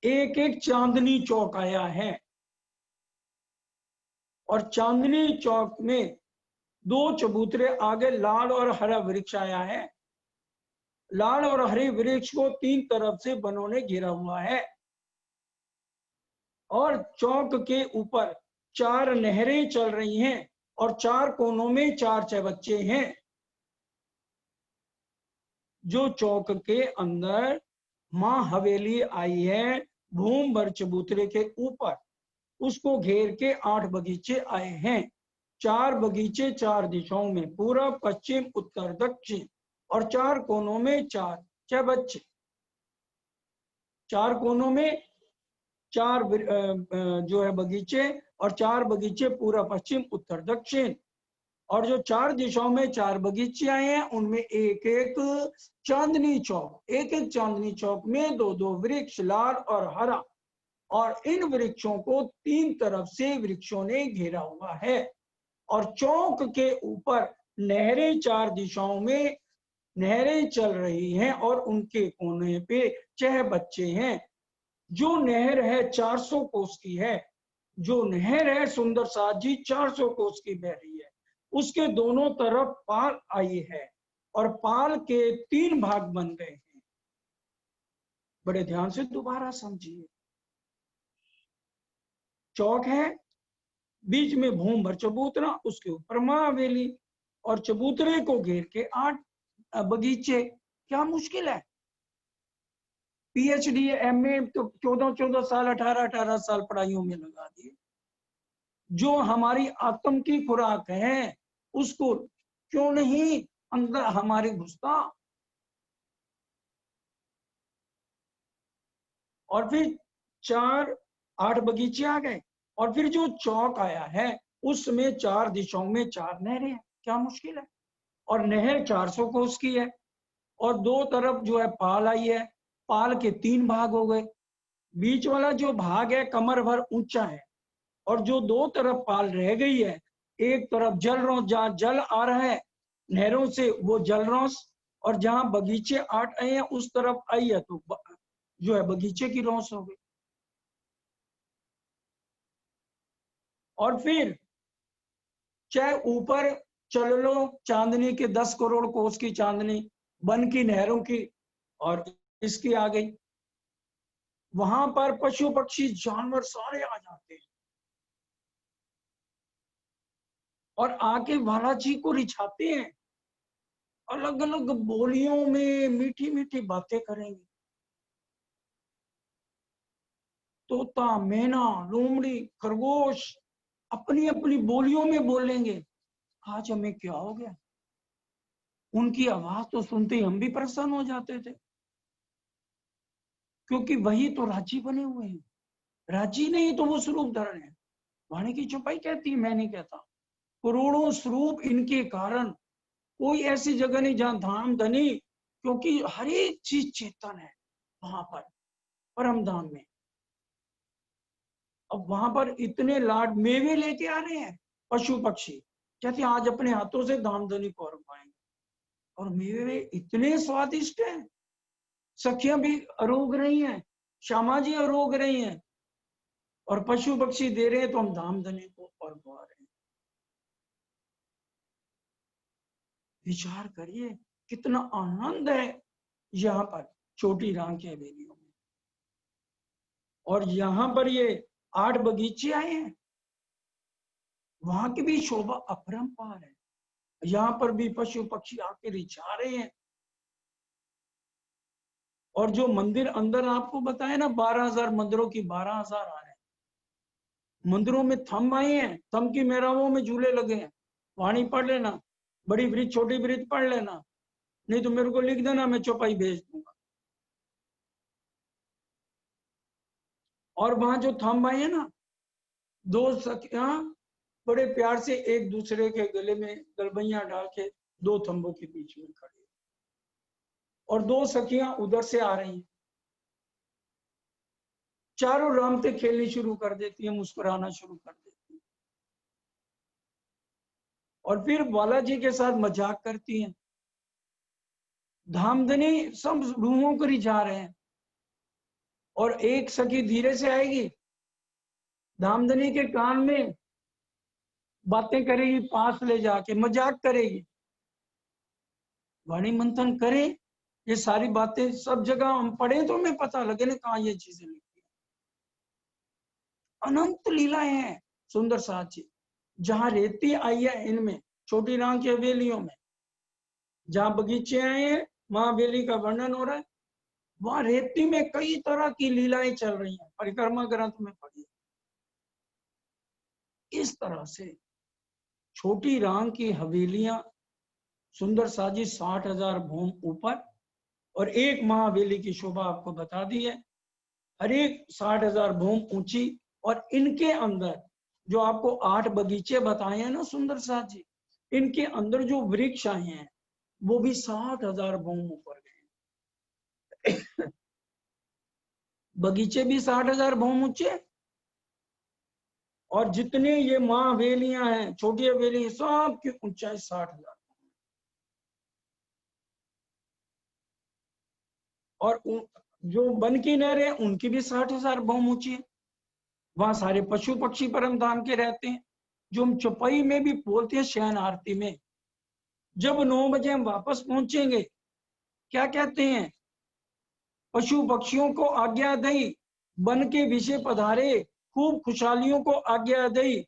एक एक चांदनी चौक आया है। और चांदनी चौक में 2 चबूतरे आगे लाल और हरा वृक्ष आया है। लाल और हरे वृक्ष को 3 तरफ से वनों ने घेरा हुआ है। और चौक के ऊपर 4 नहरें चल रही हैं और 4 कोनों में 4 चबच्चे हैं। जो चौक के अंदर मां हवेली आई है भूम भर चबूतरे के ऊपर, उसको घेर के 8 बगीचे आए हैं। 4 बगीचे 4 दिशाओं में, पूरब, पश्चिम, उत्तर, दक्षिण। और 4 कोनों में 4 चबच्चे। 4 कोनों में 4 जो है बगीचे, और 4 बगीचे पूरब, पश्चिम, उत्तर, दक्षिण। और जो 4 दिशाओं में 4 बगीचे आए हैं, उनमें एक एक चांदनी चौक, एक एक चांदनी चौक में 2-2 वृक्ष, लाल और हरा। और इन वृक्षों को 3 तरफ से वृक्षों ने घेरा हुआ है और चौक के ऊपर नहरें 4 दिशाओं में नहरें चल रही हैं और उनके कोने पे 6 बच्चे हैं। जो नहर है 400 कोस की है, जो नहर है सुंदर साथ जी 400 कोस की बह रही है। उसके दोनों तरफ पाल आई है और पाल के 3 भाग बन गए हैं। बड़े ध्यान से दोबारा समझिए। चौक है, बीच में भूम भर चबूतरा, उसके ऊपर माँ हवेली और चबूतरे को घेर के 8 बगीचे। क्या मुश्किल है? पीएचडी एमए तो 14 साल 18 साल पढ़ाइयों में लगा दिए। जो हमारी आत्म की खुराक है उसको क्यों नहीं अंदर हमारे घुसता? और फिर 8 बगीचे आ गए और फिर जो चौक आया है उसमें 4 दिशाओं में 4 नहरें हैं। क्या मुश्किल है? और नहर 400 कोस की है और 2 तरफ जो है पाल आई है। पाल के 3 भाग हो गए। बीच वाला जो भाग है कमर भर ऊंचा है और जो 2 तरफ पाल रह गई है, एक तरफ जल रौस, जहाँ जल आ रहा है नहरों से वो जल रौस, और जहां बगीचे 8 आए हैं उस तरफ आई है तो जो है बगीचे की रौस हो गई। और फिर चाहे ऊपर चल लो चांदनी के 10 करोड़ कोस की चांदनी वन की नहरों की और इसकी आ गई। वहां पर पशु पक्षी जानवर सारे आ जाते हैं और आके बालाजी को रिझाते हैं। अलग अलग बोलियों में मीठी मीठी बातें करेंगे। तोता, मैना, लोमड़ी, खरगोश अपनी अपनी बोलियों में बोलेंगे। आज हमें क्या हो गया? उनकी आवाज तो सुनते ही हम भी प्रसन्न हो जाते थे, क्योंकि वही तो राजी बने हुए हैं। राजी नहीं तो वो स्वरूप धारण है। वाणी की चौपाई कहती है, मैं नहीं कहता। करोड़ों स्वरूप इनके कारण। कोई ऐसी जगह नहीं जहां धाम धनी, क्योंकि हर एक चीज चेतन है वहां पर परम धाम में। अब वहां पर इतने लाड मेवे लेके आ रहे हैं पशु पक्षी, कहते हैं आज अपने हाथों से धाम धनी को पाएंगे। और मेवे इतने स्वादिष्ट हैं। सखियां भी अरोग रही हैं, श्यामा जी अरोग रही हैं और पशु पक्षी दे रहे हैं तो हम धाम धनी को और पा रहे हैं। विचार करिए कितना आनंद है यहाँ पर छोटी राम की हवेलियों में। और यहाँ पर ये 8 बगीचे आए हैं, वहां की भी शोभा अपरंपार है। यहाँ पर भी पशु पक्षी आके रिझा रहे हैं। और जो मंदिर अंदर आपको बताया ना 12,000 मंदिरों की 12,000 आ रहे हैं। मंदिरों में थंब आए हैं, थंब की मेहराबों में झूले लगे हैं। वाणी पढ़ लेना, बड़ी वृत्त छोटी वृत्त पढ़ लेना, नहीं तो मेरे को लिख देना, मैं चौपाई भेज दूंगा। और वहां जो थंब आए हैं ना, 2 सखियां बड़े प्यार से एक दूसरे के गले में गलबैया डाल के 2 थंबों के बीच में खड़ी, और 2 सखियां उधर से आ रही हैं। चारों रामते खेलनी शुरू कर देती है, मुस्कुराना शुरू कर देती है और फिर बालाजी के साथ मजाक करती हैं। धामधनी सब रूहों को रिझा रहे हैं और एक सखी धीरे से आएगी, धामधनी के कान में बातें करेगी, पास ले जाके मजाक करेगी। वाणी मंथन करे, ये सारी बातें सब जगह हम पढ़े तो हमें पता लगे ना कहाँ ये चीजें लिखी है। अनंत लीलाएं हैं सुंदर साथ जी। जहां रेती आई है इनमें छोटी राम की हवेलियों में, जहां बगीचे आए हैं वहां हवेली का वर्णन हो रहा है। वहां रेती में कई तरह की लीलाएं चल रही हैं, परिक्रमा ग्रंथ में पढ़ी। इस तरह से छोटी राम की हवेलियां सुंदर साजी 60,000 भूम ऊपर और एक महाहवेली की शोभा आपको बता दी है, हर एक 60,000 भूम ऊंची। और इनके अंदर जो आपको 8 बगीचे बताए हैं ना सुंदर साथ जी, इनके अंदर जो वृक्ष आए हैं वो भी 60,000 भूम ऊपर गए। बगीचे भी 60,000 भौम ऊंचे, और जितने ये माँ हवेलियां हैं, छोटी हवेली, सब की ऊंचाई 60,000। और जो वन की नहर है उनकी भी 60,000 भौम ऊंची है। वहां सारे पशु पक्षी परम धाम के रहते हैं। जो हम चौपाई में भी बोलते हैं शयन आरती में, जब 9 बजे हम वापस पहुंचेंगे, क्या कहते हैं? पशु पक्षियों को आज्ञा दई, वन के विषय पधारे, खूब खुशहालियों को आज्ञा दई,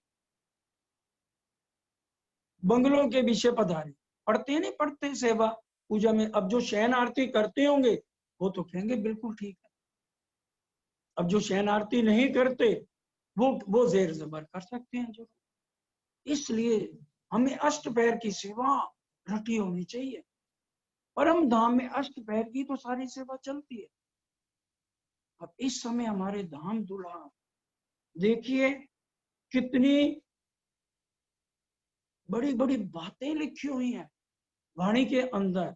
बंगलों के विषय पधारे। पढ़ते नहीं पढ़ते सेवा पूजा में? अब जो शयन आरती करते होंगे वो तो कहेंगे बिल्कुल ठीक है। अब जो शयन आरती नहीं करते वो जेर जबर कर सकते हैं। जो इसलिए हमें अष्टपहर की सेवा रटी होनी चाहिए। परम धाम में अष्टपहर की तो सारी सेवा चलती है। अब इस समय हमारे धाम दूल्हा देखिए कितनी बड़ी बड़ी बातें लिखी हुई हैं वाणी के अंदर।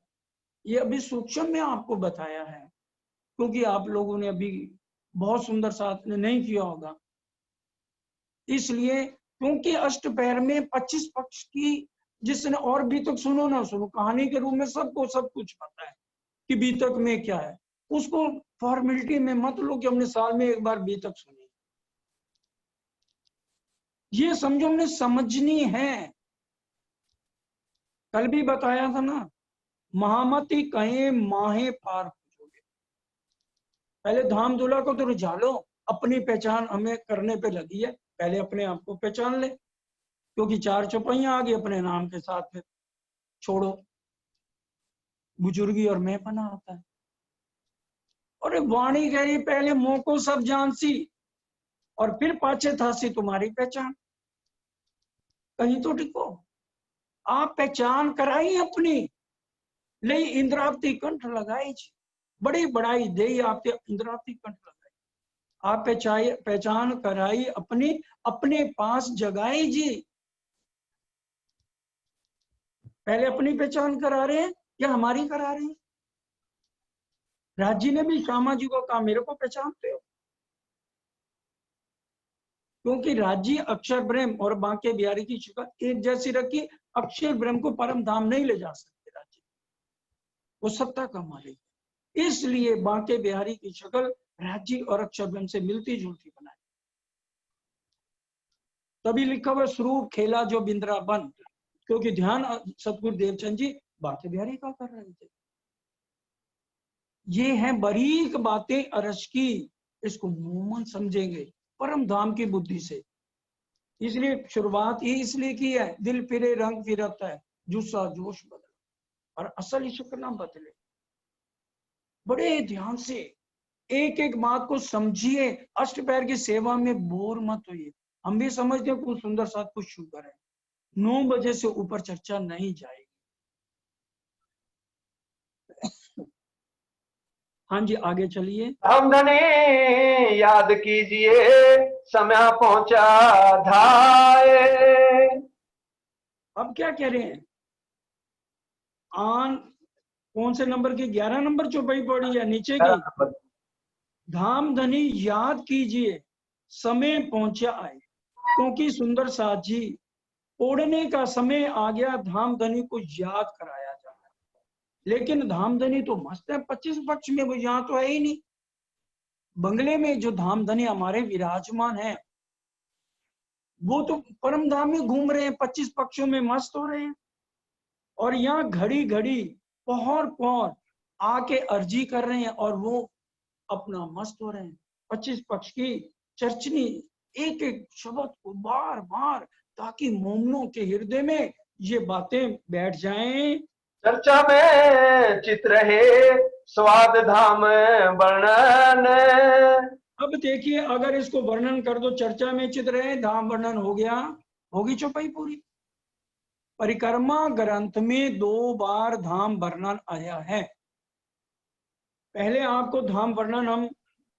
ये अभी सूक्ष्म में आपको बताया है, क्योंकि आप लोगों ने अभी बहुत सुंदर साथ नहीं किया होगा। इसलिए क्योंकि अष्टपहर में 25 पक्ष की, जिसने और बीतक सुनो ना सुनो, कहानी के रूप में सबको सब कुछ पता है कि बीतक में क्या है। उसको फॉर्मेलिटी में मत लो कि हमने साल में एक बार बीतक सुनी। ये समझो हमने समझनी है। कल भी बताया था ना, महामती कहे माहे पार खोजोगे। पहले धाम दूल्हा को तो रिझा लो, अपनी पहचान हमें करने पे लगी है, पहले अपने आप को पहचान ले, क्योंकि 4 चौपाइयां आ गई अपने नाम के साथ, फिर छोड़ो बुजुर्गी और मैं बना आता है। और वाणी कह रही पहले मोह को सब जानसी, और फिर पाछे थासी तुम्हारी पहचान। कहीं तो टिको, आप पहचान कराई अपनी, ले इंद्रावती कंठ लगाई जी, बड़ी बड़ाई दे आपके इंद्रावती कंठ लगाई। आप पहचान कराई अपनी, अपने पास जगाई जी। पहले अपनी पहचान करा रहे हैं या हमारी करा रहे हैं? राज जी ने भी श्यामा जी को कहा मेरे को पहचानते हो? क्योंकि राजी अक्षर ब्रह्म और बांके बिहारी की शक्ल एक जैसी रखी, अक्षर ब्रह्म को परम धाम नहीं ले जा सकते राजी, वो सत्ता का मालिक है। इसलिए बांके बिहारी की शक्ल राजी और अक्षर ब्रह्म से मिलती जुलती बनाई। तभी लिखा हुआ स्वरूप खेला जो बिंद्रावन, क्योंकि ध्यान सतगुरु देवचंद जी बांके बिहारी का कर रहे थे। ये है बारीक बातें अरस की, इसको मोमन समझेंगे परम धाम की बुद्धि से। इसलिए शुरुआत ही इसलिए की है, दिल फिरे रंग फिरता है, जुस्सा जोश बदले और असल इश्क ना बदले। बड़े ध्यान से एक एक बात को समझिए। अष्टपहर की सेवा में बोर मत होइए। हम भी समझते हैं कुछ सुंदर साथ कुछ शुक्र है, 9 बजे से ऊपर चर्चा नहीं जाएगी। हाँ जी आगे चलिए। हम धनी याद कीजिए, समय पहुंचा धाए। अब क्या कह रहे हैं? आन कौन से नंबर की? 11 नंबर चौपाई पड़ी या नीचे की? धाम धनी याद कीजिए, समय पहुंचा आए, क्योंकि सुंदर साथ जी ओढ़ने का समय आ गया, धाम धनी को याद कराया जाए। लेकिन धामधनी तो मस्त है 25 पक्ष में, वो यहाँ तो है ही नहीं। बंगले में जो धामधनी हमारे विराजमान है वो तो परम धाम में घूम रहे हैं, 25 पक्षों में मस्त हो रहे हैं। और यहाँ घड़ी घड़ी पौर पौर आके अर्जी कर रहे हैं और वो अपना मस्त हो रहे हैं। 25 पक्ष की चर्चनी एक एक शब्द को बार बार, ताकि मोमनों के हृदय में ये बातें बैठ जाएं। चर्चा में चित रहे स्वाद धाम वर्णन। अब देखिए अगर इसको वर्णन कर दो, चर्चा में चित रहे, धाम वर्णन हो गया, होगी चौपाई पूरी। परिक्रमा ग्रंथ में 2 बार धाम वर्णन आया है। पहले आपको धाम वर्णन हम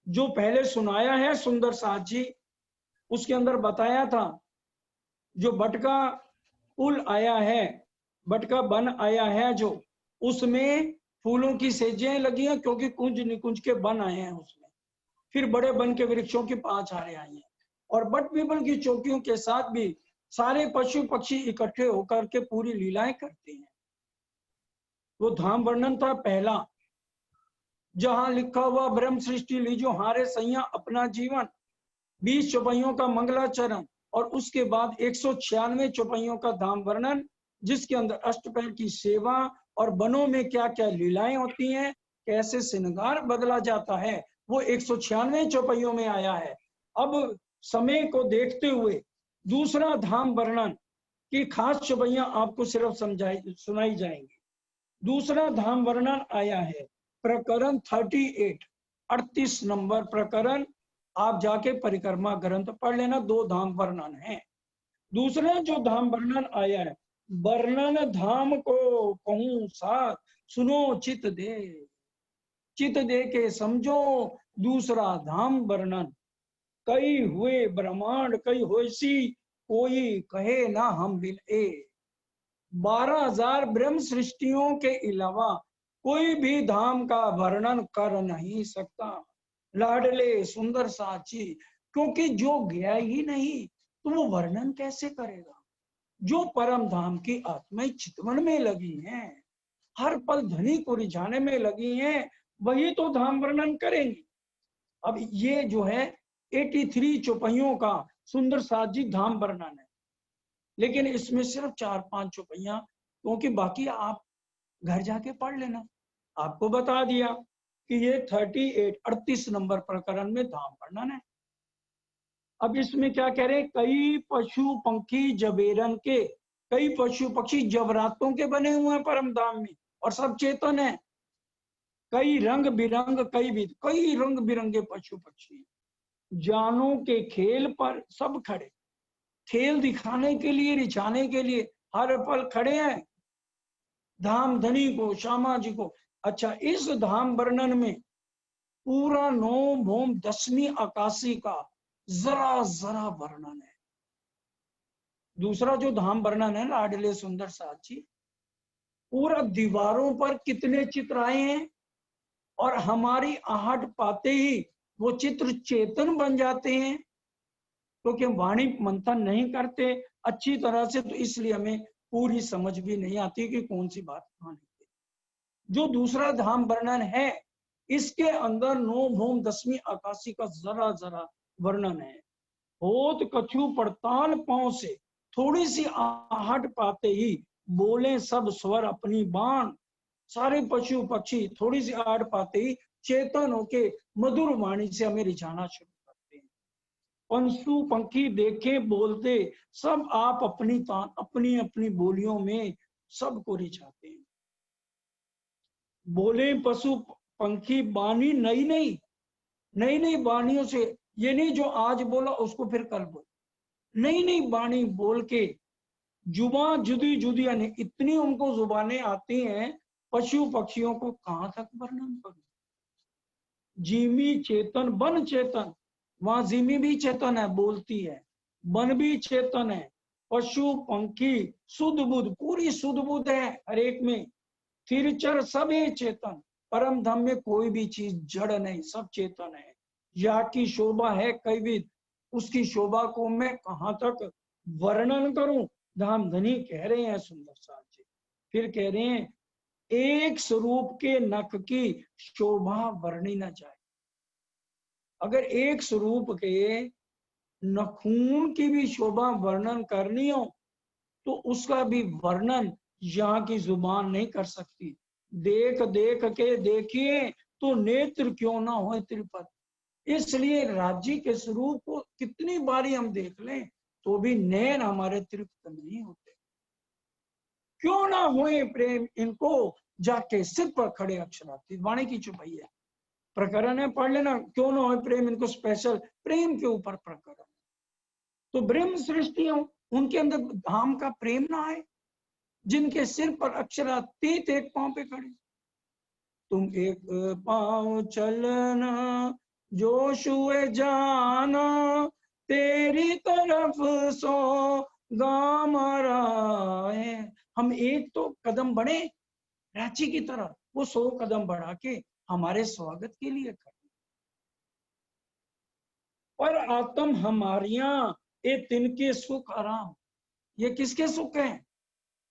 जो पहले सुनाया है सुंदर साथ जी, उसके अंदर बताया था जो बटका पुल आया है, बटका बन आया है, जो उसमें फूलों की सेजें लगी हैं, क्योंकि कुंज निकुंज के बन आए हैं उसमें। फिर बड़े वन के वृक्षों की 5 हारें आई हैं, और बट पीपल की चौकियों के साथ भी सारे पशु पक्षी इकट्ठे होकर के पूरी लीलाएं करते हैं। वो धाम वर्णन था पहला, जहां लिखा हुआ ब्रह्म सृष्टि लीजो हारे सैया अपना जीवन, 20 चौपाइयों का मंगलाचरण, और उसके बाद 196 चौपाइयों का धाम वर्णन, जिसके अंदर अष्टपहर की सेवा और वनों में क्या क्या लीलाएं होती हैं, कैसे श्रृंगार बदला जाता है, वो 196 चौपाइयों में आया है। अब समय को देखते हुए दूसरा धाम वर्णन की खास चौपाइयां आपको सिर्फ सुनाई जाएंगी। दूसरा धाम वर्णन आया है प्रकरण 38 नंबर प्रकरण, आप जाके परिक्रमा ग्रंथ पढ़ लेना, 2 धाम वर्णन है। दूसरा जो धाम वर्णन आया है, वर्णन धाम को कहूं साथ सुनो चित दे के समझो दूसरा धाम वर्णन, कई हुए ब्रह्मांड कई होसी कोई कहे ना हम बिले। 12,000 ब्रह्म सृष्टियों के अलावा कोई भी धाम का वर्णन कर नहीं सकता लाडले सुंदर साची, क्योंकि जो गया ही नहीं तो वो वर्णन कैसे करेगा। जो परम धाम की आत्माएं चितवन में लगी हैं, हर पल धनी को रिझाने में लगी हैं, वही तो धाम वर्णन करेंगे। अब ये जो है 83 चौपाइयों का सुंदर साथ जी धाम वर्णन है, लेकिन इसमें सिर्फ 4-5 चौपाइयां, क्योंकि बाकी आप घर जाके पढ़ लेना। आपको बता दिया कि ये 38 नंबर प्रकरण में धाम वर्णन है। अब इसमें क्या कह रहे हैं, कई पशु पंखी जबेरन के, कई पशु पक्षी जबरातों के बने हुए हैं परम धाम में, और सब चेतन है। कई रंग बिरंग कई रंग बिरंगे पशु पक्षी जानों के खेल पर सब खड़े, खेल दिखाने के लिए रिझाने के लिए हर पल खड़े हैं धाम धनी को श्यामा जी को। अच्छा, इस धाम वर्णन में पूरा 9 भौम 10वीं आकाशी का जरा जरा वर्णन है। दूसरा जो धाम वर्णन है लाडले सुंदर साची, पूरा दीवारों पर कितने चित्र आए हैं, और हमारी आहट पाते ही वो चित्र चेतन बन जाते हैं, क्योंकि हम वाणी मंथन नहीं करते अच्छी तरह से, तो इसलिए हमें पूरी समझ भी नहीं आती कि कौन सी बात कहां है। जो दूसरा धाम वर्णन है, इसके अंदर 9 भौम 10वीं आकाशी का जरा जरा वर्णन है। होत कछु पड़ताल पांव से थोड़ी सी आहट पाते ही बोले सब स्वर अपनी बाण, सारे पशु पक्षी थोड़ी सी आहट पाते ही चेतन होके मधुर वाणी से हमें रिझाना शुरू करते हैं। पंशु पंखी देखे बोलते सब आप अपनी अपनी बोलियों में सबको रिझाते हैं। बोले पशु पंखी बानी नई नई बानियों से, ये नहीं जो आज बोला उसको फिर कल बोल, नई नई बानी बोल के जुबान जुदी जुदी, यानी इतनी उनको जुबानें आती हैं पशु पक्षियों को कहां तक वर्णन करूं। जीमी चेतन वन चेतन, वहां जीमी भी चेतन है बोलती है, वन भी चेतन है, पशु पंखी शुद्ध बुद्ध पूरी शुद्ध बुद्ध है हर एक में, थिरचर सब है चेतन, परम धाम में कोई भी चीज जड़ नहीं, सब चेतन है। या की शोभा है कैविद, उसकी शोभा को मैं कहां तक वर्णन करूं, धाम धनी कह रहे हैं सुंदर साथ जी। फिर कह रहे हैं एक स्वरूप के नख की शोभा वर्णी न जाए। अगर एक स्वरूप के नखून की भी शोभा वर्णन करनी हो तो उसका भी वर्णन यहाँ की जुबान नहीं कर सकती। देख देख के देखिए तो नेत्र क्यों ना हो त्रिपत, इसलिए राज्य के स्वरूप को कितनी बारी हम देख लें तो भी नैन हमारे तृप्त नहीं होते। क्यों ना हुए प्रेम इनको, जाके सिर पर खड़े अक्षरार्थी, वाणी की चौपाई है, प्रकरण है, पढ़ लेना। क्यों ना हो प्रेम इनको, स्पेशल प्रेम के ऊपर प्रकरण। तो ब्रह्म सृष्टियों उनके अंदर धाम का प्रेम ना आए, जिनके सिर पर अक्षरातीत एक पांव पे खड़े। तुम एक पांव चलना जोश हुए जाना, तेरी तरफ सो गाम रहा है। हम एक तो कदम बढ़े रांची की तरफ, वो 100 कदम बढ़ा के हमारे स्वागत के लिए खड़े। पर आत्म हमारिया ये तिनके सुख आराम। ये किसके सुख हैं?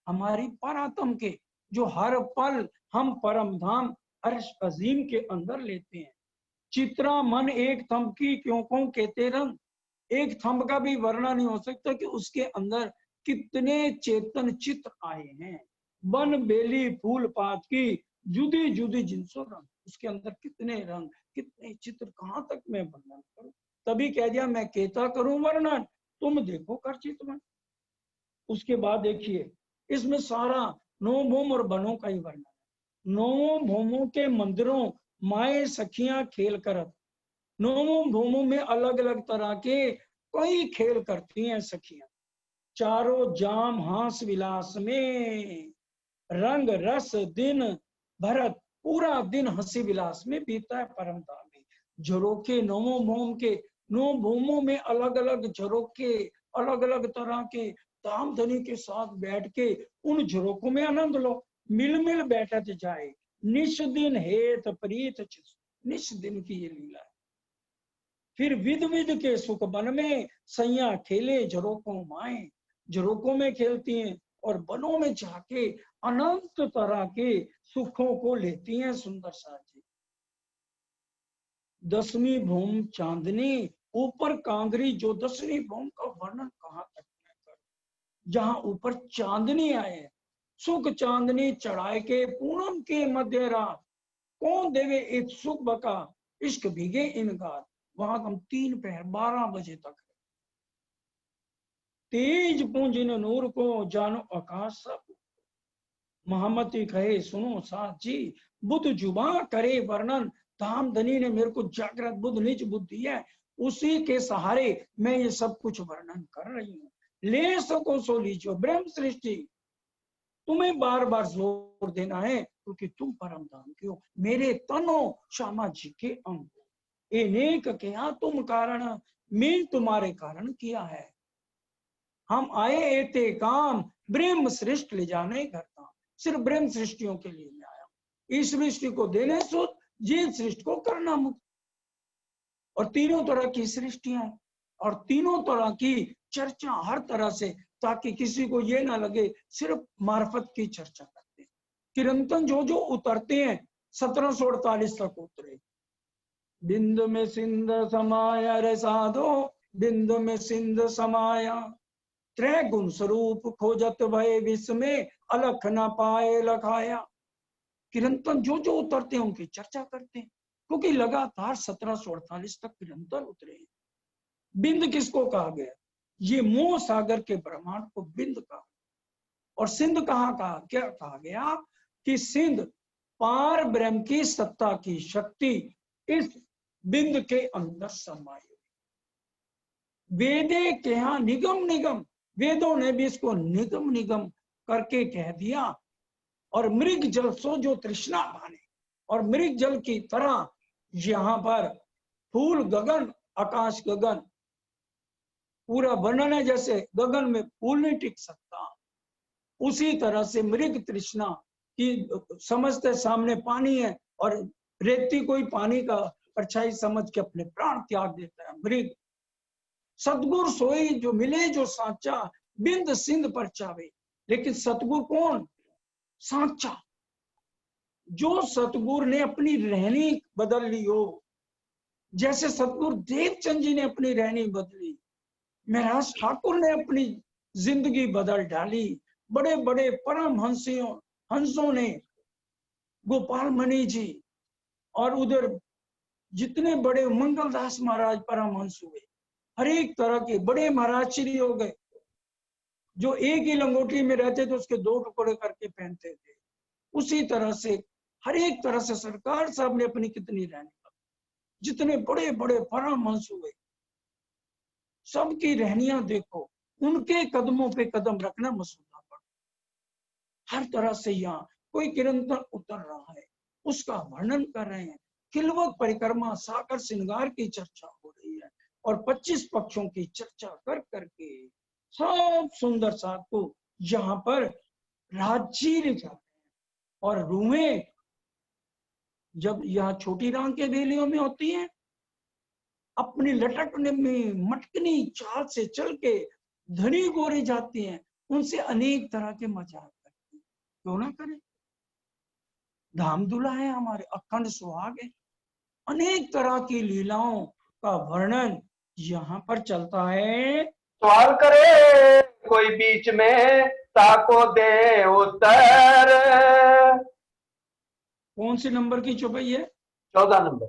हमारी पर आत्म के, जो हर पल हम परम धाम अर्श अजीम के अंदर लेते हैं। चित्रा मन एक थंब की क्यों को कहते रंग। एक थंब का भी वर्णन नहीं हो सकता कि उसके अंदर कितने चेतन चित्र आए हैं। बन बेली फूल पात की जुदी जुदी जिनसो रंग। उसके अंदर कितने रंग, कितने चित्र, कहां तक मैं वर्णन करूं। तभी कह दिया मैं कहता करूं वर्णन, तुम देखो कर चित्र। उसके बाद देखिए इसमें सारा नौ भूम और बनों का ही वर्णन है। नौ भूमों के मंदिरों माए सखियां खेल करत। नौ भूमों में अलग अलग तरह के कई खेल करती हैं सखियां। चारों जाम हास विलास में रंग रस दिन भरत। पूरा दिन हंसी विलास में बीता है परम धाम में। झरोके नौ भूम के, नौ भूमों में अलग अलग झरोके, अलग अलग तरह के धाम धनी के साथ बैठ के उन झरोकों में आनंद लो। मिल मिल बैठत जाए निश दिन हेत प्रीत चिस। निश दिन की ये लीला है। फिर विध विध के सुख बन में सैया खेले झरोकों माए। झरोकों में खेलती हैं और बनों में जाके अनंत तरह के सुखों को लेती हैं सुंदर सा जी। दसवीं भूम चांदनी, ऊपर कांगरी, जो दसवीं भूम का वर्णन कहाँ तक मैं करूं। जहां ऊपर चांदनी आए, सुख चांदनी चढ़ाए के पूनम के मध्य रात। कौन देवे एक सुख बका इश्क भीगे इनकार। वहां हम 3 पहर 12 बजे तक तेज पूंज इन नूर को जानो आकाश सब। महामती कहे सुनो साथ जी, बुद्ध जुबा करे वर्णन। धाम धनी ने मेरे को जागृत बुद्ध निज बुद्धि है, उसी के सहारे मैं ये सब कुछ वर्णन कर रही हूँ। ले सको सो लीजिए ब्रह्म सृष्टि। तुम्हें बार बार जोर देना है क्योंकि तुम परम धाम के हो। मेरे तनो श्यामा जी के अंग। अनेक क्या तुम कारण, मैं तुम्हारे कारण किया है। हम आए एते काम ब्रह्म सृष्टि ले जाने करता। सिर्फ ब्रह्म सृष्टियों के लिए मैं आया हूं। इस सृष्टि को देने सुध, जीव सृष्टि को करना मुक्त। और तीनों तरह की सृष्टियां और तीनों तरह की चर्चा हर तरह से, ताकि किसी को ये ना लगे सिर्फ मार्फत की चर्चा करते हैं। किरंतन जो जो उतरते हैं 1748 तक उतरे। बिंद में सिंध समाया रे साधो, बिंद में सिंध समाया। त्रय गुण स्वरूप खोजत भय विस्मय, अलख न पाए लखाया। किरंतन जो जो उतरते हैं उनकी चर्चा करते हैं, क्योंकि लगातार 1748 तक किरंतन उतरे हैं। बिंद किसको कहा गया? ये मोह सागर के ब्रह्मांड को बिंद कहा। और सिंध कहाँ कहा, क्या कहा गया कि सिंध पार ब्रह्म की सत्ता की शक्ति इस बिंद के अंदर समाई। वेदे के यहाँ निगम निगम, वेदों ने भी इसको निगम निगम करके कह दिया। और मृग जल सो जो तृष्णा माने, और मृग जल की तरह यहाँ पर फूल गगन आकाश गगन पूरा वर्णन है। जैसे गगन में फूल नहीं टिक सकता, उसी तरह से मृग तृष्णा की समझते सामने पानी है और रेती कोई पानी का परछाई समझ के अपने प्राण त्याग देता है मृग। सतगुर सोई जो मिले जो सांचा, बिंद सिंध पर चावे। लेकिन सतगुर कौन? सांचा। जो सतगुर ने अपनी रहनी बदल ली हो, जैसे सतगुर देवचंद जी ने अपनी रहनी बदली, महाराज ठाकुर ने अपनी जिंदगी बदल डाली, बड़े बड़े परम हंसों ने, गोपाल मणि जी और उधर जितने बड़े मंगलदास महाराज परमहंस हुए, हर एक तरह के बड़े महाराज श्री हो गए, जो एक ही लंगोटी में रहते थे उसके 2 टुकड़े करके पहनते थे। उसी तरह से हर एक तरह से सरकार साहब ने अपनी कितनी रहनी, जितने बड़े बड़े परमहंस हुए सबकी रहनियां देखो, उनके कदमों पे कदम रखना मसूदा पड़ो। हर तरह से यहाँ कोई निरंतर उतर रहा है, उसका वर्णन कर रहे हैं। खिलवत परिक्रमा साकर श्रृंगार की चर्चा हो रही है और 25 पक्षों की चर्चा कर करके सब सुंदर साथ को यहाँ पर राज्य ले जा रहे हैं। और रूहें जब यहाँ छोटी रांग के बेलियों में होती हैं अपनी लटकने में मटकनी चाल से चल के धनी गोरी जाती हैं, उनसे अनेक तरह के मजाक करते हैं। क्यों ना करें? धाम धुला है हमारे, अखंड सुहाग है, अनेक तरह की लीलाओं का वर्णन यहाँ पर चलता है। सवाल करे कोई बीच में, ताको दे उत्तर। कौन से नंबर की चौपाई है? 14 नंबर।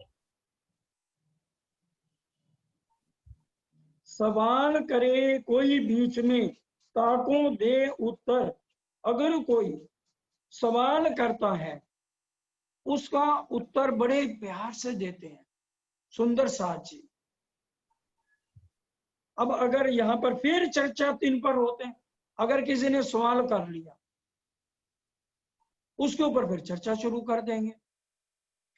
सवाल करे कोई बीच में, ताको दे उत्तर। अगर कोई सवाल करता है, उसका उत्तर बड़े प्यार से देते हैं सुंदर साथ जी। अब अगर यहाँ पर फिर चर्चा 3 पर होते हैं, अगर किसी ने सवाल कर लिया, उसके ऊपर फिर चर्चा शुरू कर देंगे।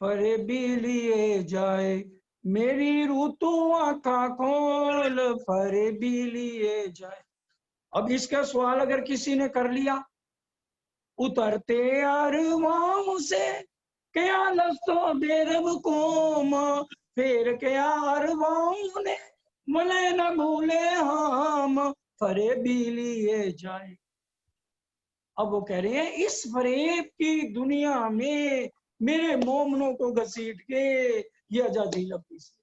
फरे भी लिए जाए मेरी ऋतु आँखा खोल, फरे भी लिए जाए। अब इसका सवाल अगर किसी ने कर लिया, उतरते अरवाओं से क्या लस्तो बेरब कोम, फिर क्या अरवाओं ने मने न भूले हम, फरे भी लिए जाए। अब वो कह रहे हैं, इस फरेब की दुनिया में मेरे मोमनों को घसीट के ये आजादी लपी से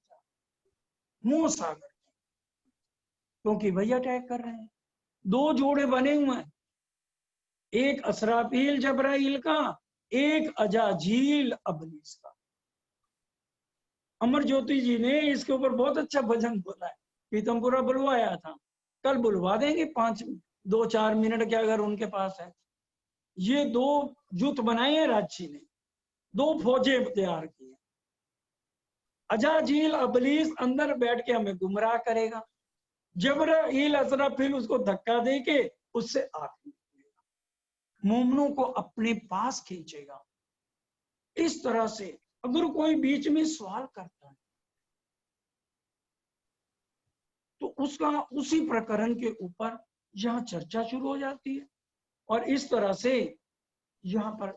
मुंह सागर, क्योंकि भैया अटैक कर रहे हैं। 2 जोड़े बने हुए हैं, एक असराफील जबराइल का, एक अजाजील अबलीस का। अमर ज्योति जी ने इसके ऊपर बहुत अच्छा भजन बोला है, पीतमपुरा बुलवाया था, कल बुलवा देंगे 2-4 मिनट के अगर उनके पास है। ये 2 जुट बनाए हैं राजी ने, 2 फौजें तैयार की है। अजाजील अबलीस अंदर बैठ के हमें गुमराह करेगा, जबराइल असराफील उसको धक्का दे के उससे आग निकलेगा, मोमनों को अपने पास खींचेगा। इस तरह से अगर कोई बीच में सवाल करता है, तो उसका उसी प्रकरण के ऊपर यहाँ चर्चा शुरू हो जाती है। और इस तरह से यहाँ पर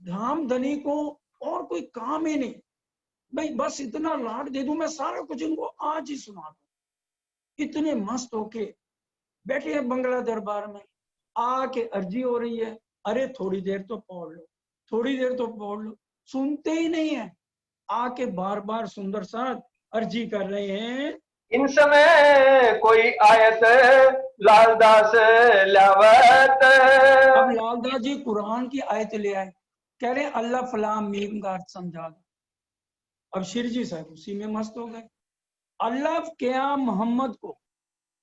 धामधनी को और कोई काम ही नहीं, भाई बस इतना लाड दे दूं, मैं सारा कुछ इनको आज ही सुना दूं। इतने मस्त होके बैठे हैं बंगला दरबार में, आके अर्जी हो रही है, अरे थोड़ी देर तो पढ़ लो, थोड़ी देर तो पढ़ लो, सुनते ही नहीं है, आके बार बार सुंदर साथ अर्जी कर रहे हैं। इन समय कोई आयत लालदास लावत। अब लालदास जी कुरान की आयत ले आए, कह रहे अल्लाह फलाम मीम का अर्थ समझा दो। अब शिर जी साहब उसी में मस्त हो गए। अल्लाह क्या मोहम्मद को,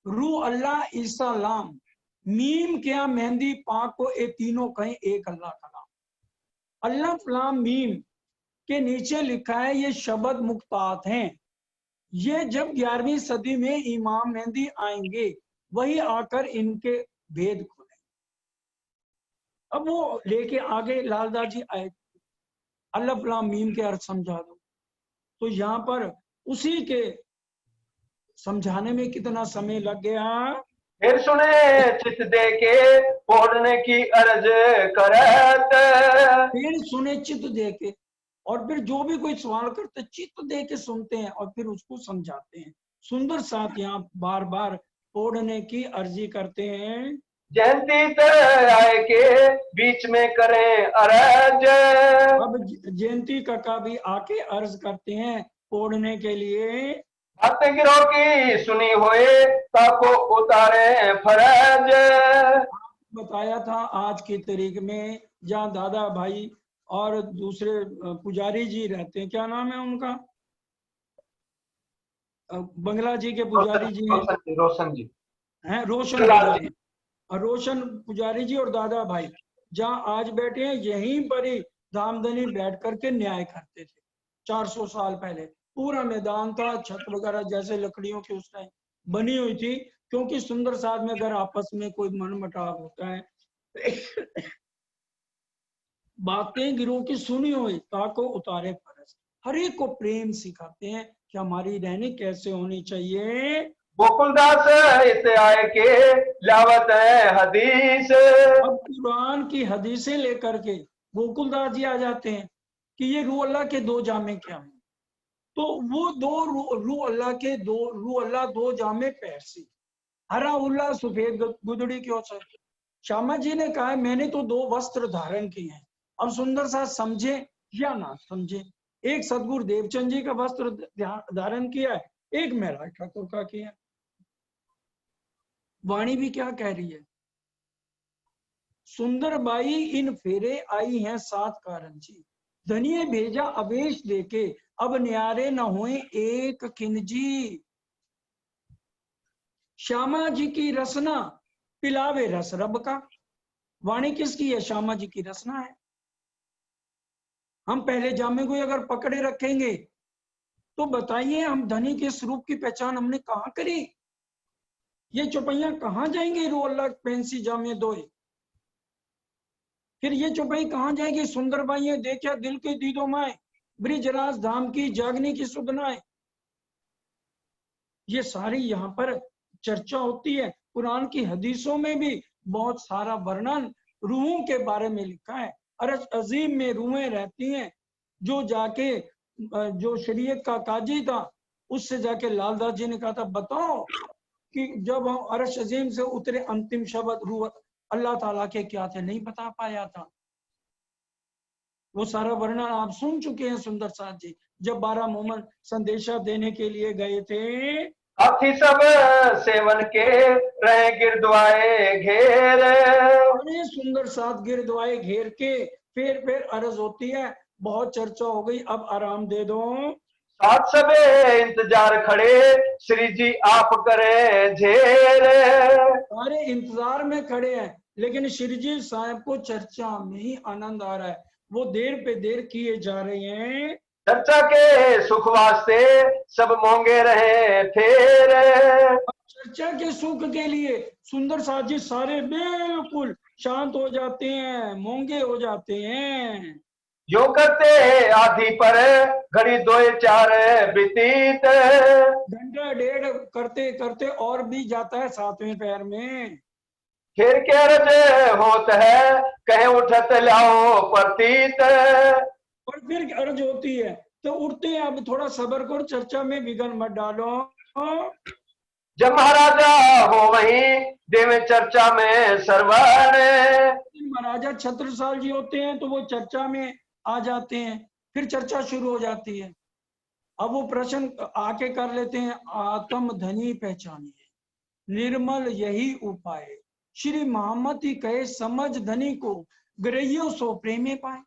रू अल्लाह ईसा लाम, मीम क्या मेहंदी पाक को, ये तीनों कहें एक अल्लाह का नाम। अल्लाह फलाम मीम के नीचे लिखा है ये शब्द मुक्तात हैं, ये जब 11वीं सदी में इमाम मेहंदी आएंगे वही आकर इनके भेद खोलेंगे। अब वो लेके आगे लालदास जी आए, अल्लाह फलाम मीम के अर्थ समझा दो। तो यहाँ पर उसी के समझाने में कितना समय लग गया। फिर सुने चित दे के फोड़ने की अर्ज करत। फिर सुने चित्त दे के, और फिर जो भी कोई सवाल करते चित्त दे के सुनते हैं और फिर उसको समझाते हैं। सुंदर साथ यहाँ बार बार तोड़ने की अर्जी करते हैं। जयंती आए के बीच में करें अरज। अब जयंती काका भी आके अर्ज करते हैं तोड़ने के लिए। बातें गिरोह की सुनी हुए ताको उतारे फरज। बताया था आज की तारीख में, जहाँ दादा भाई और दूसरे पुजारी जी रहते हैं, क्या नाम है उनका, बंगला जी के पुजारी जी हैं, रोशन जी हैं रोशन पुजारी, रोशन पुजारी जी और दादा भाई जहाँ आज बैठे हैं, यहीं पर ही धामधनी बैठ करके न्याय करते थे 400 साल पहले। पूरा मैदान था, छत वगैरह जैसे लकड़ियों की उस टाइम बनी हुई थी, क्योंकि सुंदर साथ में अगर आपस में कोई मनमुटाव होता है बातें गिरोह की सुनी हुई ताको उतारे फरज। हर एक को प्रेम सिखाते हैं कि हमारी रहनी कैसे होनी चाहिए। गोकुलदास इस आए के लावत है हदीस। अब कुरान की हदीसें लेकर के गोकुलदास जी आ जाते हैं कि ये रूह अल्लाह के 2 जामे क्या हैं। तो वो दो रू अल्लाह के रू अल्लाह दो जामे पैर से, हरा उल्ला सफेद गुदड़ी क्यों से। श्यामा जी ने कहा मैंने तो दो वस्त्र धारण किए हैं। अब सुंदर सा समझे या ना समझे, एक सदगुरु देवचंद जी का वस्त्र धारण किया है, एक महराज ठाकुर का किया। वाणी भी क्या कह रही है, सुंदर बाई इन फेरे आई हैं सात कारण जी, धनिये भेजा आवेश देके, अब न्यारे न हुए एक खिनजी। श्यामा जी की रसना पिलावे रस रब का। वाणी किसकी है, श्यामा जी की रसना है। हम पहले जामे को अगर पकड़े रखेंगे तो बताइए हम धनी के स्वरूप की पहचान हमने कहाँ करी। ये चौपैया कहाँ जाएंगे, रो अल्लाह पेंसी जामे दोए। फिर ये चौपाई कहाँ जाएगी, सुंदर बाई देखा दिल के दीदो माए, ब्रिजराज धाम की जागने की सुधनाए। ये सारी यहाँ पर चर्चा होती है। कुरान की हदीसों में भी बहुत सारा वर्णन रूहों के बारे में लिखा है। अरश अजीम में रूहें रहती हैं। जो जाके जो शरीयत का काजी था उससे जाके लालदास जी ने कहा था बताओ कि जब हम अरश अजीम से उतरे अंतिम शब्द रूह अल्लाह ताला के क्या थे, नहीं बता पाया था। वो सारा वर्णन आप सुन चुके हैं सुंदर साथ जी, जब 12 मोहम्मद संदेशा देने के लिए गए थे। हाथी सब सेवन के रहे गिरदवाए घेर। अरे सुंदर साथ गिरदवाए घेर के फिर अर्ज होती है, बहुत चर्चा हो गई अब आराम दे दो। साथ सबे इंतजार खड़े श्री जी आप करे झेर। सारे इंतजार में खड़े हैं लेकिन श्री जी साहब को चर्चा में ही आनंद आ रहा है, वो देर पे देर किए जा रहे हैं। चर्चा के सुख वास्ते सब मोंगे रहे फेर। चर्चा के सुख के लिए सुंदर साथ जी सारे बिल्कुल शांत हो जाते हैं, मोंगे हो जाते हैं। यो करते आधी पर घड़ी दो चार बीतीत। घंटा डेढ़ करते करते और भी जाता है सातवें पैर में। फिर क्या रज होत है कहीं उठत लाओ प्रतीत। और फिर अर्ज होती है तो उठते हैं, अब थोड़ा सब्र करो, चर्चा में विघ्न मत डालो। जब महाराजा हो वहीं देवे चर्चा में सरवण। महाराजा छत्रसाल जी होते हैं तो वो चर्चा में आ जाते हैं, फिर चर्चा शुरू हो जाती है। अब वो प्रश्न आके कर लेते हैं, आत्म धनी पहचानिए निर्मल यही उपाय, श्री मोहम्मद ही कहे समझ धनी को ग्रहियो सो प्रेमे पाए।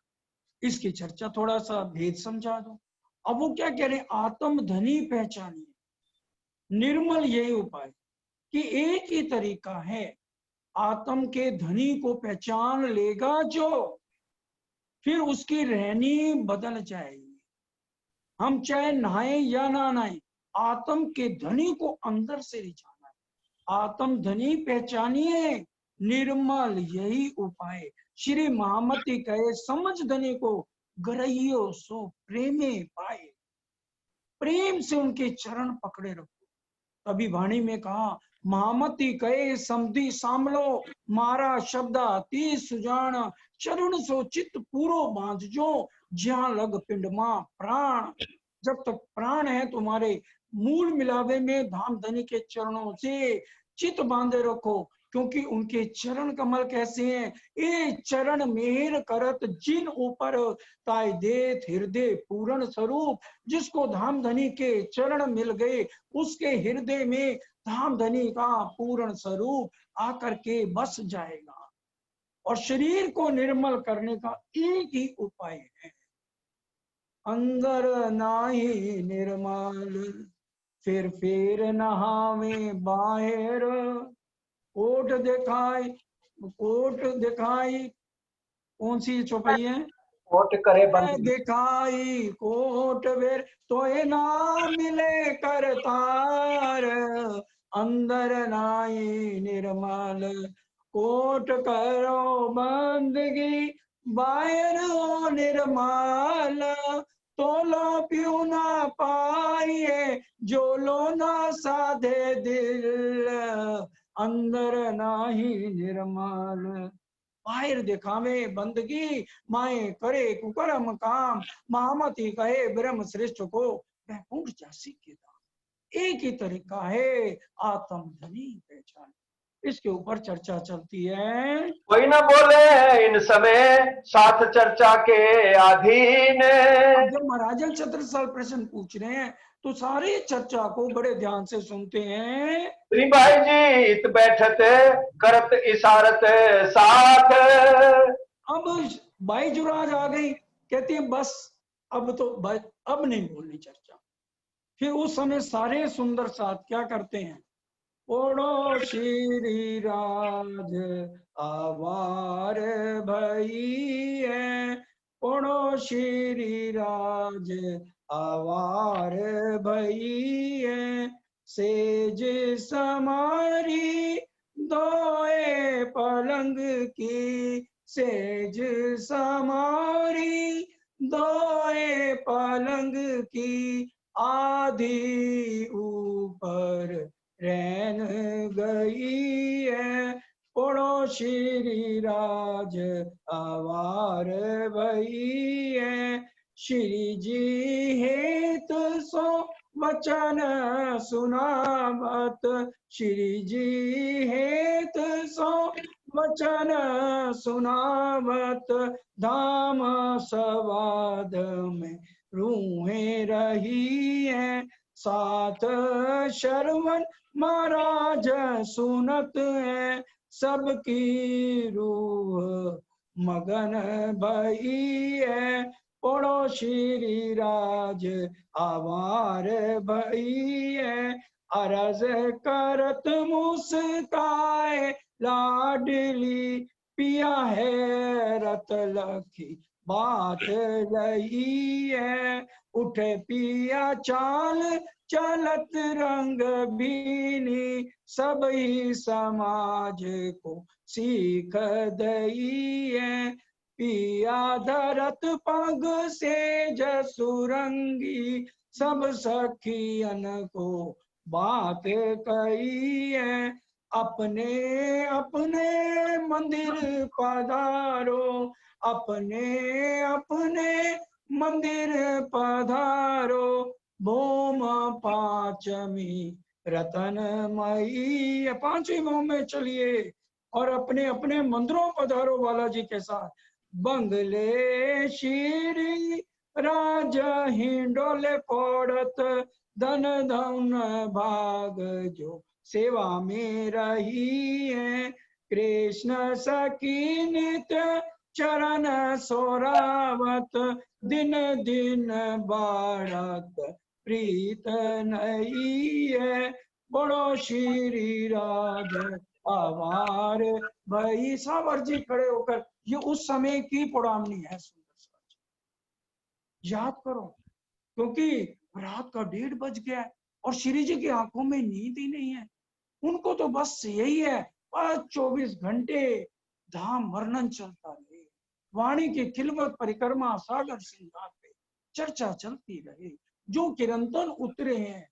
इसकी चर्चा थोड़ा सा भेद समझा दो। अब वो क्या कह रहे हैं, आत्म धनी पहचानिए निर्मल यही उपाय, कि एक ही तरीका है, आत्म के धनी को पहचान लेगा जो, फिर उसकी रहनी बदल जाएगी। हम चाहे नहाए या ना नहाए, आत्म के धनी को अंदर से रिझाना है। आत्म धनी पहचानिए निर्मल यही उपाय, श्री महामती कहे समझ धनी को ग्रहियो सो प्रेमे पाए। प्रेम से उनके चरण पकड़े रखो। तभी वाणी में कहा महामती कहे समधी सामलो मारा शब्दा ती सुजान, चरण सो चित्त पूरो बांध जो ज्યાં लग पिंड मां प्राण। जब तक प्राण है तुम्हारे मूल मिलावे में धाम धनी के चरणों से चित बांधे रखो, क्योंकि उनके चरण कमल कैसे हैं, ए चरण मेहर करत जिन ऊपर ताय देत हृदय पूर्ण स्वरूप। जिसको धाम धनी के चरण मिल गए उसके हृदय में धाम धनी का पूर्ण स्वरूप आकर के बस जाएगा। और शरीर को निर्मल करने का एक ही उपाय है, अंदर नाही निर्मल फिर नहावे बाहर। कोट दिखाई कौन सी चौपाई है, कोट करे बंद दिखाई कोट बेर तो ना मिले करतार, अंदर नाई निर्मल कोट करो बंदगी बाहर हो निर्मल। तो लो पियो ना पाइए जो लो ना साधे दिल, अंदर नाही निर्मल। बाहर दिखावे बंदगी माए करे कुकर्म काम, महामती कहे ब्रह्म श्रेष्ठ को पैपुंड जासी के दाम। एक ही तरीका है आत्म धनी पहचान। इसके ऊपर चर्चा चलती है। कोई न बोले इन समय साथ चर्चा के अधीन। अब जब महाराजन छत्रसाल प्रश्न पूछ रहे हैं तो सारे चर्चा को बड़े ध्यान से सुनते हैं। श्री भाई जी इत बैठत करत इशारत साथ। अब भाई जुराज आ गई, कहती है बस अब तो अब नहीं बोलनी चर्चा। फिर उस समय सारे सुंदर साथ क्या करते हैं, ओढ़ो श्री राज आवार भई है, ओढ़ो श्री राज आवार भई है, सेज समारी दोए पलंग की, सेज समारी दोए पलंग की, आधी ऊपर रैन गई है, पढ़ो श्री राज आवार भई है, श्री जी हेत सो वचन सुनावत, श्री जी हेत सो वचन सुनावत, धाम सवाद में रूहें रही है, साथ शरवण महाराज सुनत है, सबकी रूह मगन भई है, पढ़ो श्री राज आवार भई है, अरज करत मुस्काए लाडली, पिया है रत लखी बात रही है, उठे पिया चाल चलत रंग बीनी, सब ही समाज को सीख दई है, पिया धरत पग से जसुरंगी, सब सखियन को बात कही है, अपने अपने मंदिर पधारो, अपने अपने मंदिर पधारो, भूम पांचमी रतनमयी, पांचवी भूम में चलिए और अपने अपने मंदिरों पधारो बालाजी के साथ, बंगले श्री राज हिंडोले पड़त, धन धन भाग जो सेवा में रही है, कृष्ण सखी नित्य चरण सोरावत, दिन दिन बाढ़त प्रीत नहीं है, बड़ो श्री राज आवार भाई। सब अर्जी खड़े होकर, ये उस समय की पौड़ामनी है, याद करो, क्योंकि रात का 1:30 बज गया है और श्री जी की आंखों में नींद ही नहीं है, उनको तो बस यही है 24 घंटे धाम वर्णन चलता रहे, वाणी की खिलवत परिक्रमा सागर सिंगार पे चर्चा चलती रहे, जो किरंतन उतरे हैं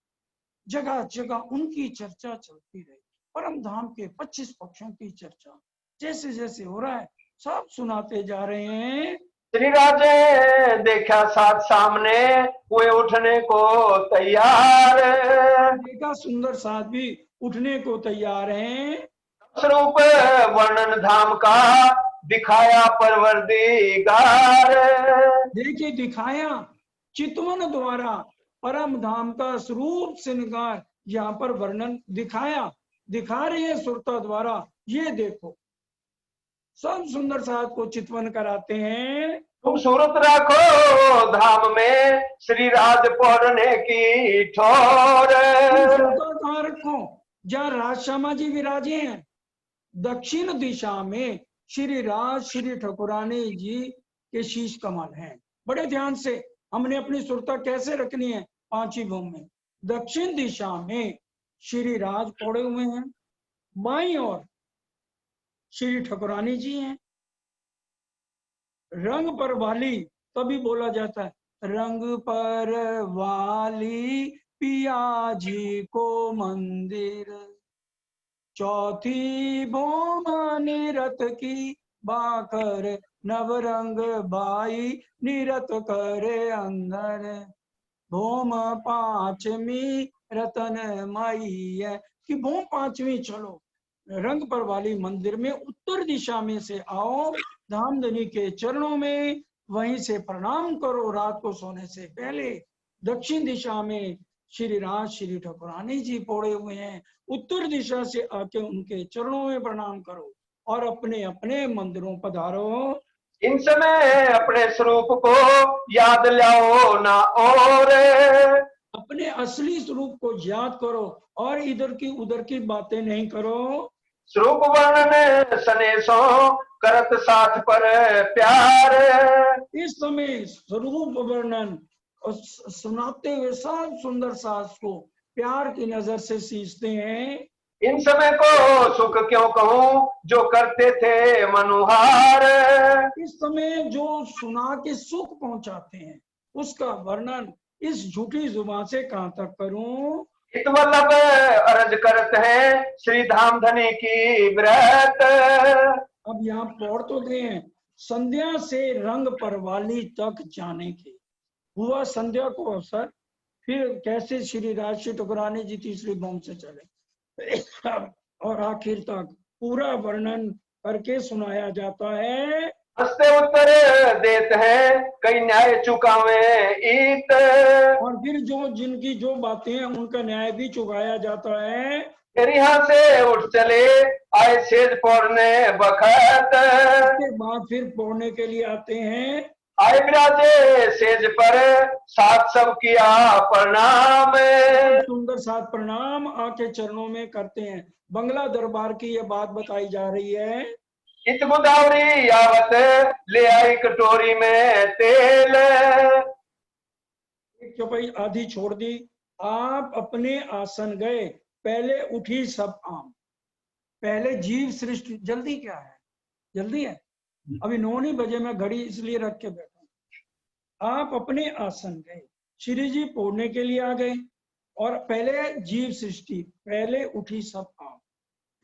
जगह जगह उनकी चर्चा चलती रहे, परम धाम के 25 पक्षों की चर्चा जैसे जैसे हो रहा है सब सुनाते जा रहे हैं। श्री राजे देखा साथ सामने हुए उठने को तैयार, देखा सुंदर साथ भी उठने को तैयार हैं, स्वरूप वर्णन धाम का दिखाया परवरदिगार, देखिए दिखाया चितवन द्वारा परम धाम का स्वरूप श्रृंगार यहाँ पर वर्णन दिखाया, दिखा रही है सुरता द्वारा, ये देखो सब सुंदर साथ को चितवन कराते हैं। खूबसूरत रखो धाम में श्री राज पौरने की ठोर, कहाँ रखो, जहाँ राजश्यामा जी विराजे हैं, दक्षिण दिशा में श्री राज श्री ठकुरानी जी के शीश कमल हैं। बड़े ध्यान से हमने अपनी सुरता कैसे रखनी है, पांचवी भूम में दक्षिण दिशा में श्री राज पड़े हुए हैं, बाईं ओर श्री ठकुरानी जी हैं, रंग पर वाली तभी बोला जाता है, रंग पर वाली पिया जी को मंदिर, चौथी भूम निरत की बाकर नवरंग बाई निरत करे अंदर, भूम पांचवी रतन माई है कि भूम पांचवी चलो रंगपर वाली मंदिर में उत्तर दिशा में से आओ, धामधनी के चरणों में, वहीं से प्रणाम करो रात को सोने से पहले। दक्षिण दिशा में श्री राज श्री ठाकुरानी जी पड़े हुए हैं, उत्तर दिशा से आके उनके चरणों में प्रणाम करो और अपने अपने मंदिरों पधारो। इन समय अपने स्वरूप को याद लाओ ना और, अपने असली स्वरूप को याद करो और इधर की उधर की बातें नहीं करो। स्वरूप वर्णन सनेसों करत साथ पर प्यार। इस समय स्वरूप वर्णन और सुनाते हुए सब सुंदर सास को प्यार की नजर से सींचते हैं। इन समय को सुख क्यों कहूं जो करते थे मनुहार। इस समय जो सुना के सुख पहुंचाते हैं उसका वर्णन इस झूठी जुबान से कहां तक करूं। इत वल्लभ अर्ज करत है श्री धाम धनी की व्रत। अब यहाँ पौड़ तो गए हैं, संध्या से रंग परवाली तक जाने के हुआ संध्या को अवसर, फिर कैसे श्री राजश्री ठकुरानी जी तीसरी बम से चले और आखिर तक पूरा वर्णन करके सुनाया जाता है। हंसते उत्तर देते हैं कई न्याय चुकावे ईत। और फिर जो जिनकी जो बातें हैं उनका न्याय भी चुकाया जाता है। फिर यहाँ से उठ चले आए सेज पौड़ने बखत। उसके बाद फिर पढ़ने के लिए आते हैं। आए विराजे सेज पर साथ सब किया प्रणाम। सुंदर साथ प्रणाम आके चरणों में करते हैं। बंगला दरबार की ये बात बताई जा रही है। इत गोदावरी आवत ले आई कटोरी में तेल। चौपाई आधी छोड़ दी, आप अपने आसन गए, पहले उठी सब आम। पहले जीव सृष्टि, जल्दी क्या है, जल्दी है, अभी 9 ही बजे, मैं घड़ी इसलिए रख के बैठा हूं। आप अपने आसन गए, श्री जी पढ़ने के लिए आ गए और पहले जीव सृष्टि, पहले उठी सब आम।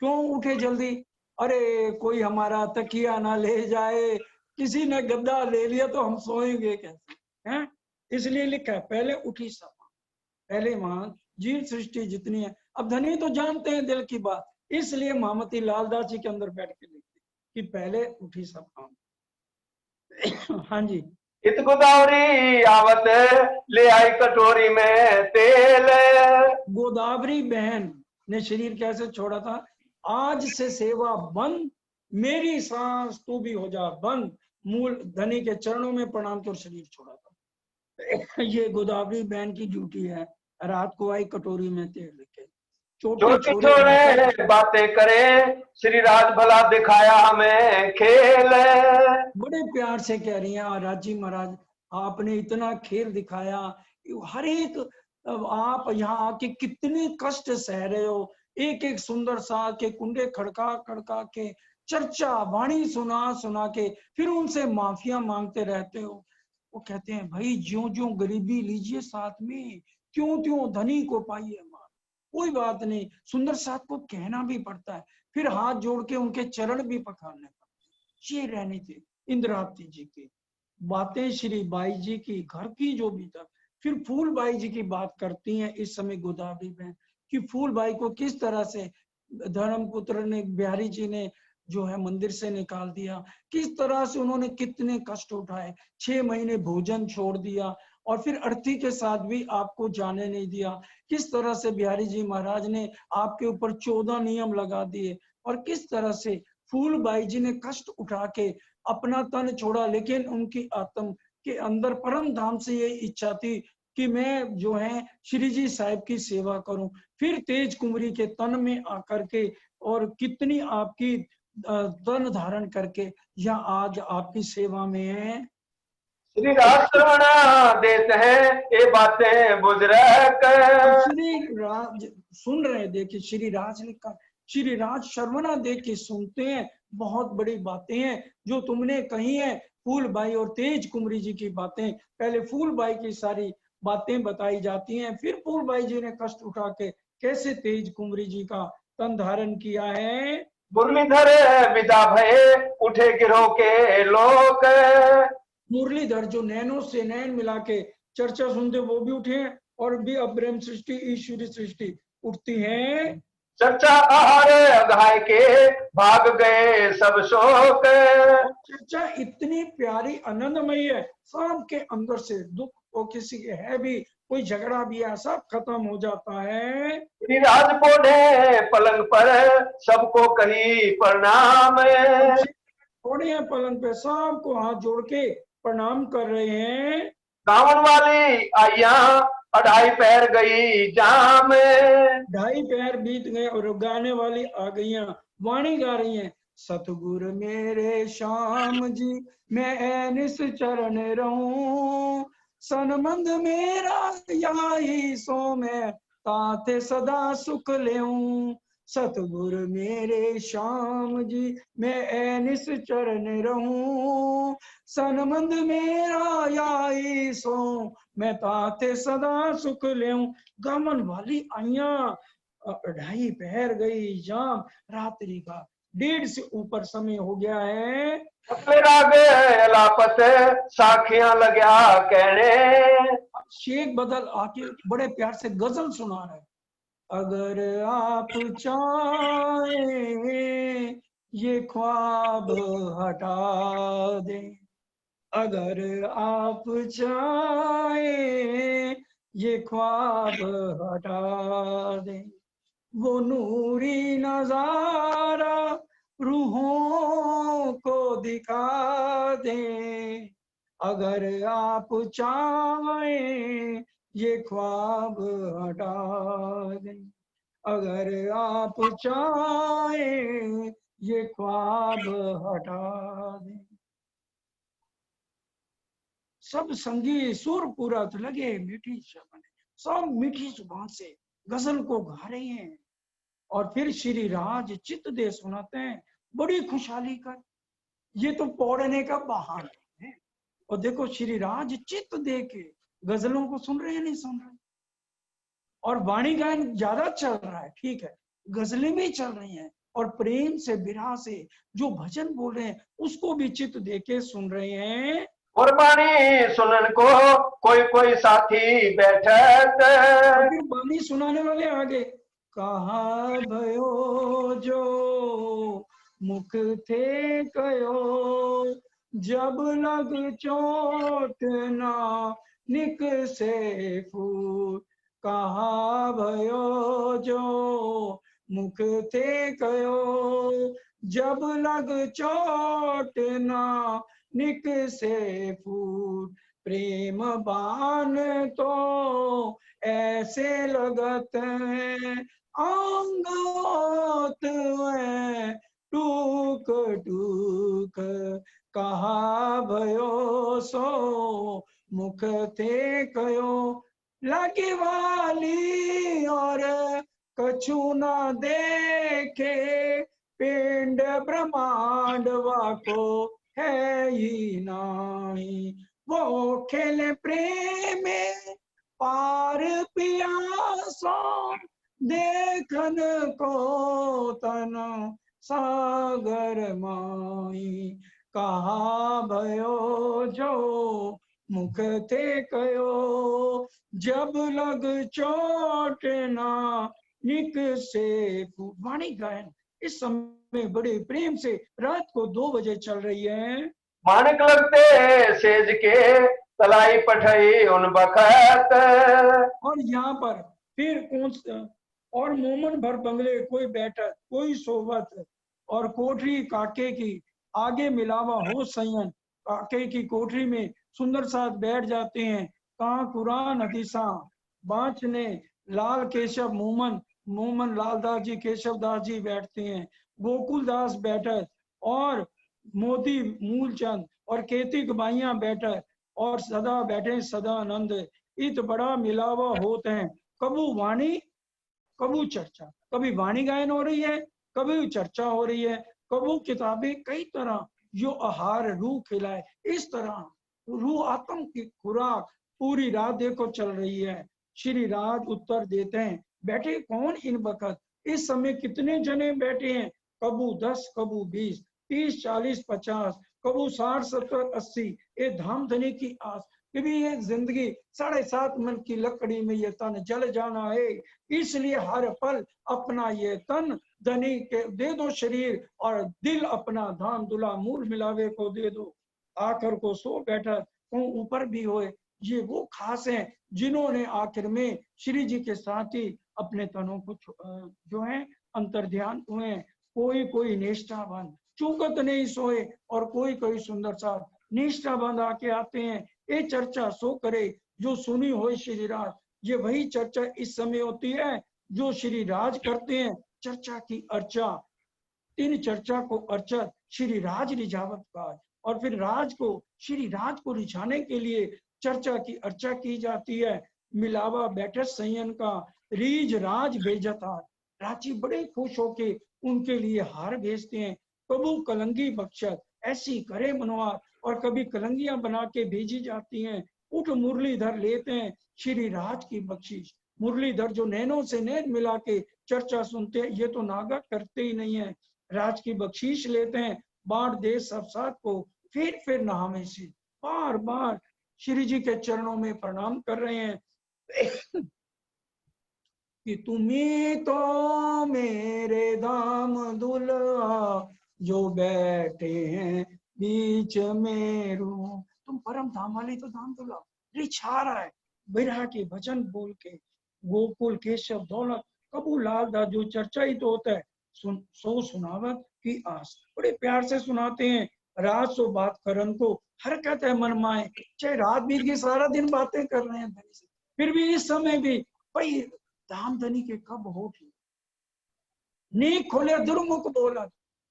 क्यों उठे जल्दी? अरे कोई हमारा तकिया ना ले जाए, किसी ने गद्दा ले लिया तो हम सोएंगे कैसे, हैं? इसलिए लिखा है पहले उठी सब आम। पहले वहां जीव सृष्टि जितनी है, अब धनी तो जानते हैं दिल की बात, इसलिए महामती लालदास जी के अंदर बैठ के लिखते कि पहले उठी सब आम। हाँ जी। इत गोदावरी आवत ले आई कटोरी में तेल। गोदावरी बहन ने शरीर कैसे छोड़ा था? आज से सेवा बंद, मेरी सांस तू भी हो जा बंद, मूल धनी के चरणों में प्रणाम कर शरीर छोड़ा था। ये गोदावरी बहन की ड्यूटी है। रात को आई कटोरी में तेल लेके, चोटी छोड़े बातें करें श्री राज भला दिखाया हमें खेल। बड़े प्यार से कह रही हैं राजी महाराज, आपने इतना खेल दिखाया, हर एक आप यहाँ आके कितने कष्ट सह रहे हो, एक एक सुंदर सा के कुंडे खड़का खड़का के चर्चा वाणी सुना सुना के फिर उनसे माफिया मांगते रहते हो। वो कहते हैं भाई ज्यों ज्यों गरीबी लीजिए साथ में, क्यों त्यों धनी को पाइए मार। कोई बात नहीं, सुंदर साथ को कहना भी पड़ता है, फिर हाथ जोड़ के उनके चरण भी पखारने पड़ते। ये रहनी थी इंद्रावती जी की बातें, श्री बाई जी की घर की जो भी था। फिर फूलबाई जी की बात करती हैं इस समय गोदावरी बहन कि फूलबाई को किस तरह से धर्मपुत्र ने, बिहारी जी ने जो है मंदिर से निकाल दिया, किस तरह से उन्होंने कितने कष्ट उठाए, 6 महीने भोजन छोड़ दिया और फिर अर्थी के साथ भी आपको जाने नहीं दिया, किस तरह से बिहारी जी महाराज ने आपके ऊपर 14 नियम लगा दिए और किस तरह से फूलबाई जी ने कष्ट उठा के अपना तन छोड़ा, लेकिन उनकी आत्म के अंदर परम धाम से ये इच्छा थी कि मैं जो है श्री जी साहिब की सेवा करूं। फिर तेज कुमरी के तन में आकर के और कितनी आपकी तन धारण करके या आज आपकी सेवा में है। श्री राज श्रवणा देते हैं ये बातें बुजुर्ग। श्री राज सुन रहे, देखिए श्री राज लिखा, श्री राज शर्वणा देख के सुनते हैं, बहुत बड़ी बातें हैं जो तुमने कही है फूलबाई और तेज कुमरी जी की बातें। पहले फूलबाई की सारी बातें बताई जाती हैं, फिर फूलबाई जी ने कष्ट उठा के कैसे तेज कुमरी जी का तन धारण किया है। मुरलीधर विदा भये उठे गिरोह के लोग। मुरलीधर जो नैनों से नैन मिला के चर्चा सुनते वो भी उठे हैं, और भी अब ब्रह्म सृष्टि ईश्वरी सृष्टि उठती है। चर्चा आहार अघाय के भाग गए सब शोक। और चर्चा इतनी प्यारी आनंदमयी है, सबके अंदर से दुख को किसी के है भी, कोई झगड़ा भी है, सब खत्म हो जाता है। गिरिराज पोढ़े पलंग पर सबको कही प्रणाम। थोड़े हैं पलंग पे, सबको हाथ जोड़ के प्रणाम कर रहे हैं। गावन वाली आइया अढ़ाई पैर गई जाम। 2.5 पैर बीत गए और गाने वाली आ गई, वाणी गा रही हैं। सतगुरु मेरे श्याम जी मैं ऐनिस चरण रहूं, सनमंद मेरा यही सो मैं ताते सदा सुख लेऊं। सतगुरु मेरे श्याम जी मैं ऐनिस चरण रहूं, सनमंद मेरा यही सो मैं ताते सदा सुख लेऊं। गमन वाली आइया 2.5 पहर गई जाम, रात्रि का 1:30 से ऊपर समय हो गया है। अपने राग अलापत साखियां लग्या कहने। शेख बदल आके बड़े प्यार से गजल सुना रहा है। अगर आप चाहें ये ख्वाब हटा दें, अगर आप चाहें ये ख्वाब हटा दें, वो नूरी नजारा रूहों को दिखा दें। अगर आप चाहें ये ख्वाब हटा दें, अगर आप चाहें ये ख्वाब हटा दें। सब संगी सुर पूरत लगे मीठी शबन, सब मीठी जुबान से गजल को गा रहे हैं। और फिर श्री राज चित्त दे सुनाते हैं बड़ी खुशहाली कर। ये तो पौड़ने का बहाना है। और देखो श्री राज चित्त दे के गजलों को सुन रहे हैं, नहीं सुन रहे। और वाणी गायन ज्यादा चल रहा है, ठीक है, गजलें भी चल रही हैं, और प्रेम से विरह से जो भजन बोल रहे हैं उसको भी चित्त दे के सुन रहे हैं। और बाणी सुनन को कोई कोई साथी बैठत। फिर बानी सुनाने वाले आगे, कहा भयो जो मुख थे कयो, जब लग चोट ना निक से फूट। कहा भयो जो मुख थे कयो, जब लग चोट ना निक से फूट। प्रेम बान तो ऐसे लगत है अंगत है टूक टूक। कहा भयो सो मुख थे कयो, लागे वाली और कछु न देखे, पिंड ब्रह्मांड वाको है ही नाही। वो खेले प्रेम पार पियासो, देखन को तन सागर माई। कहा भयो जो मुख थे कयो, जब लग चोट ना निक से फूट। वाणी गायन इस समय बड़े प्रेम से रात को 2 बजे चल रही है। माणिक लगते सेज के तलाई पठई उन बखत। और यहाँ पर फिर कौन और मोमन भर बंगले कोई बैठक कोई सोबत, और कोठरी काके की आगे मिलावा हो सयन। काके की कोठरी में सुंदर साथ बैठ जाते हैं। कहाँ कुरान हदीसा बाँच ने लाल केशव मोमन, मोमन लालदास जी केशव दास जी बैठते हैं। गोकुल दास बैठक और मोती मूलचंद और केतिक बाइया बैठक, और सदा बैठे सदानंद। इत बड़ा मिलावा होते हैं। कबू वाणी कबू चर्चा, कभी वाणी गायन हो रही है, कभी चर्चा हो रही है, कबू किताबें कई तरह जो आहार रूह खिलाए, इस तरह रूह आत्म की खुराक पूरी रात देखो चल रही है। श्री राज उत्तर देते हैं, बैठे कौन इन वक्त, इस समय कितने जने बैठे हैं। कबू 10, कबू 20, 30, 40, 50, कबू 60, 70, 80, ये धाम धनी की आस। कि भी ये जिंदगी 7.5 मन की लकड़ी में ये तन जल जाना है, इसलिए हर पल अपना ये तन धनी के दे दो शरीर, और दिल अपना धाम दुला मूल मिलावे को दे दो। आखिर को सो बैठा तो ऊपर भी होए, ये वो खास हैं जिन्होंने आखिर में श्री जी के साथ ही अपने तनों को जो है अंतर ध्यान हुए। कोई कोई निष्ठावान चूकत नहीं सोए, और कोई कोई सुंदर सा निष्ठावान आके आते हैं। ये चर्चा सो करे जो सुनी हो श्री राज, ये वही चर्चा इस समय होती है जो श्री राज करते हैं। चर्चा की अर्चा, इन चर्चा को अर्चत श्री राज रिझावत काज, और फिर राज को श्री राज को रिझाने के लिए चर्चा की अर्चा की जाती है। मिलावा बैठे संयन का रीज राज भेजत हार, राजी बड़े खुश होके उनके लिए हार भेजते हैं। कबू कलंगी बख्शत ऐसी करे मनवार, और कभी कलंगियां बना के भेजी जाती हैं। उठ मुरलीधर लेते हैं श्री राज की बख्शिश, मुरलीधर जो नैनों से नैन मिला के चर्चा सुनते हैं, ये तो नागा करते ही नहीं है, राज की बख्शीश लेते हैं। बाढ़ दे सब साथ को फिर नहामे से, बार बार श्री जी के चरणों में प्रणाम कर रहे हैं कि तुम्ही तो मेरे धाम दुल्हा जो बैठे हैं बीच में रू, तुम परम धाम वाले तो धाम दुल्हा रिछा रहा है बिरहा के भजन बोल के। गोकुल केशव दौलत कबू लाल दा, जो चर्चा ही तो होता है सो सुनावत की आस, बड़े प्यार से सुनाते हैं। रात सो बात करन को हरकत है मन माए, चाहे रात बीत गई सारा दिन बातें कर रहे हैं धनी से, फिर भी इस समय भी भाई धाम धनी के कब होठ नी खोले दुर्मुख बोला,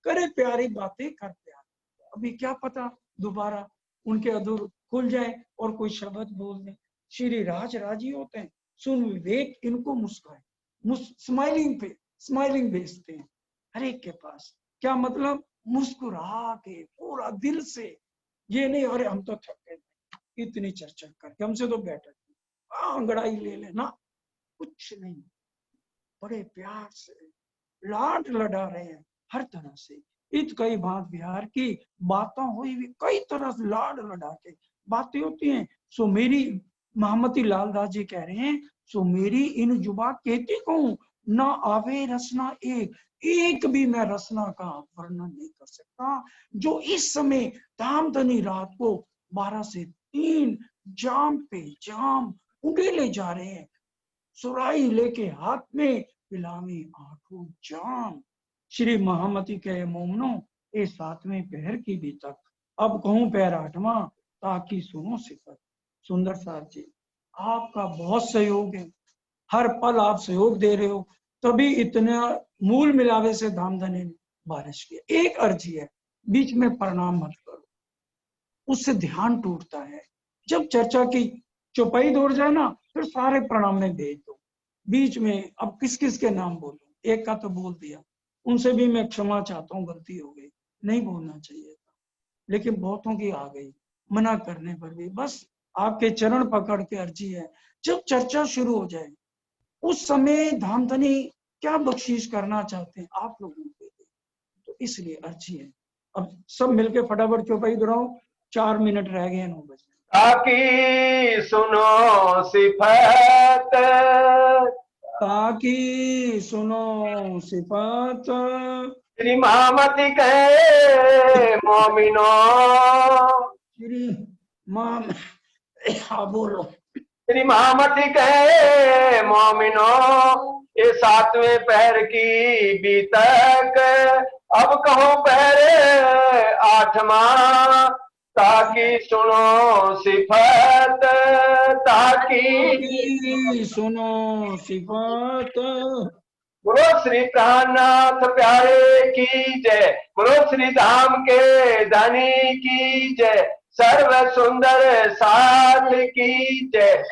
करे प्यारी बातें कर प्यार। अभी क्या पता दोबारा उनके अधूर खुल जाए और कोई शब्द बोल दे। श्री राज राजी होते हैं, सुन विवेक इनको मुस्काए, स्माइलिंग भेजते हैं हर एक के पास। क्या मतलब? मुस्कुरा के पूरा दिल से, ये नहीं अरे हम तो थक गए इतनी चर्चा करके, हमसे तो बैठक अंगड़ाई ले लेना, कुछ नहीं, बड़े प्यार से लाड लड़ा रहे हैं हर तरह से। इत कई बात बिहार की बातें हुई भी कई तरह से लाड लड़ा के बातें होती हैं। सो मेरी महमती लालदास जी कह रहे हैं, सो मेरी इन जुबा कहती कहूं ना आवे रसना एक भी मैं रसना का वर्णन नहीं कर सकता, जो इस समय धामधनी रात को 12 से 3 जाम पे जाम उड़ेले जा रहे हैं, सुराई लेके हाथ में पिलावे 8 जाम। श्री महामती के मोमनो ये 7वें पहर की भी तक, अब कहूं पहर 8वां ताकि सुनो सिफत। सुंदर साहब जी आपका बहुत सहयोग है, हर पल आप सहयोग दे रहे हो, तभी इतना मूल मिलावे से धामधनी ने बारिश की। एक अर्जी है, बीच में प्रणाम मत करो, उससे ध्यान टूटता है। जब चर्चा की चौपाई दौड़ जाए ना, फिर सारे प्रणाम में भेज दो। बीच में अब किस किस के नाम बोलूं, एक का तो बोल दिया, उनसे भी मैं क्षमा चाहता हूँ, गलती हो गई, नहीं बोलना चाहिए था, लेकिन बहुतों की आ गई, मना करने पर भी बस आपके चरण पकड़ के अर्जी है, जब चर्चा शुरू हो जाए उस समय धामधनी क्या बख्शीश करना चाहते हैं आप लोगों के लिए, तो इसलिए अर्जी है। अब सब मिलके फटाफट चौपाई दोहराओ, 4 मिनट रह गए 9 बजे। ताकि सुनो सिफत, ताकि सुनो सिफत, श्री महामती कहे मोमिनो, श्री माम बोलो, श्री महामती कहे मोमिनो, ये 7वें पहर की बीतक, अब कहो पहर 8वां ताकि सुनो सिफत, ताकि सुनो सिफत। गुरु श्री प्राणनाथ प्यारे की जय, गुरु श्री धाम के धनी की जय, सर्व सुंदर साथ की जय,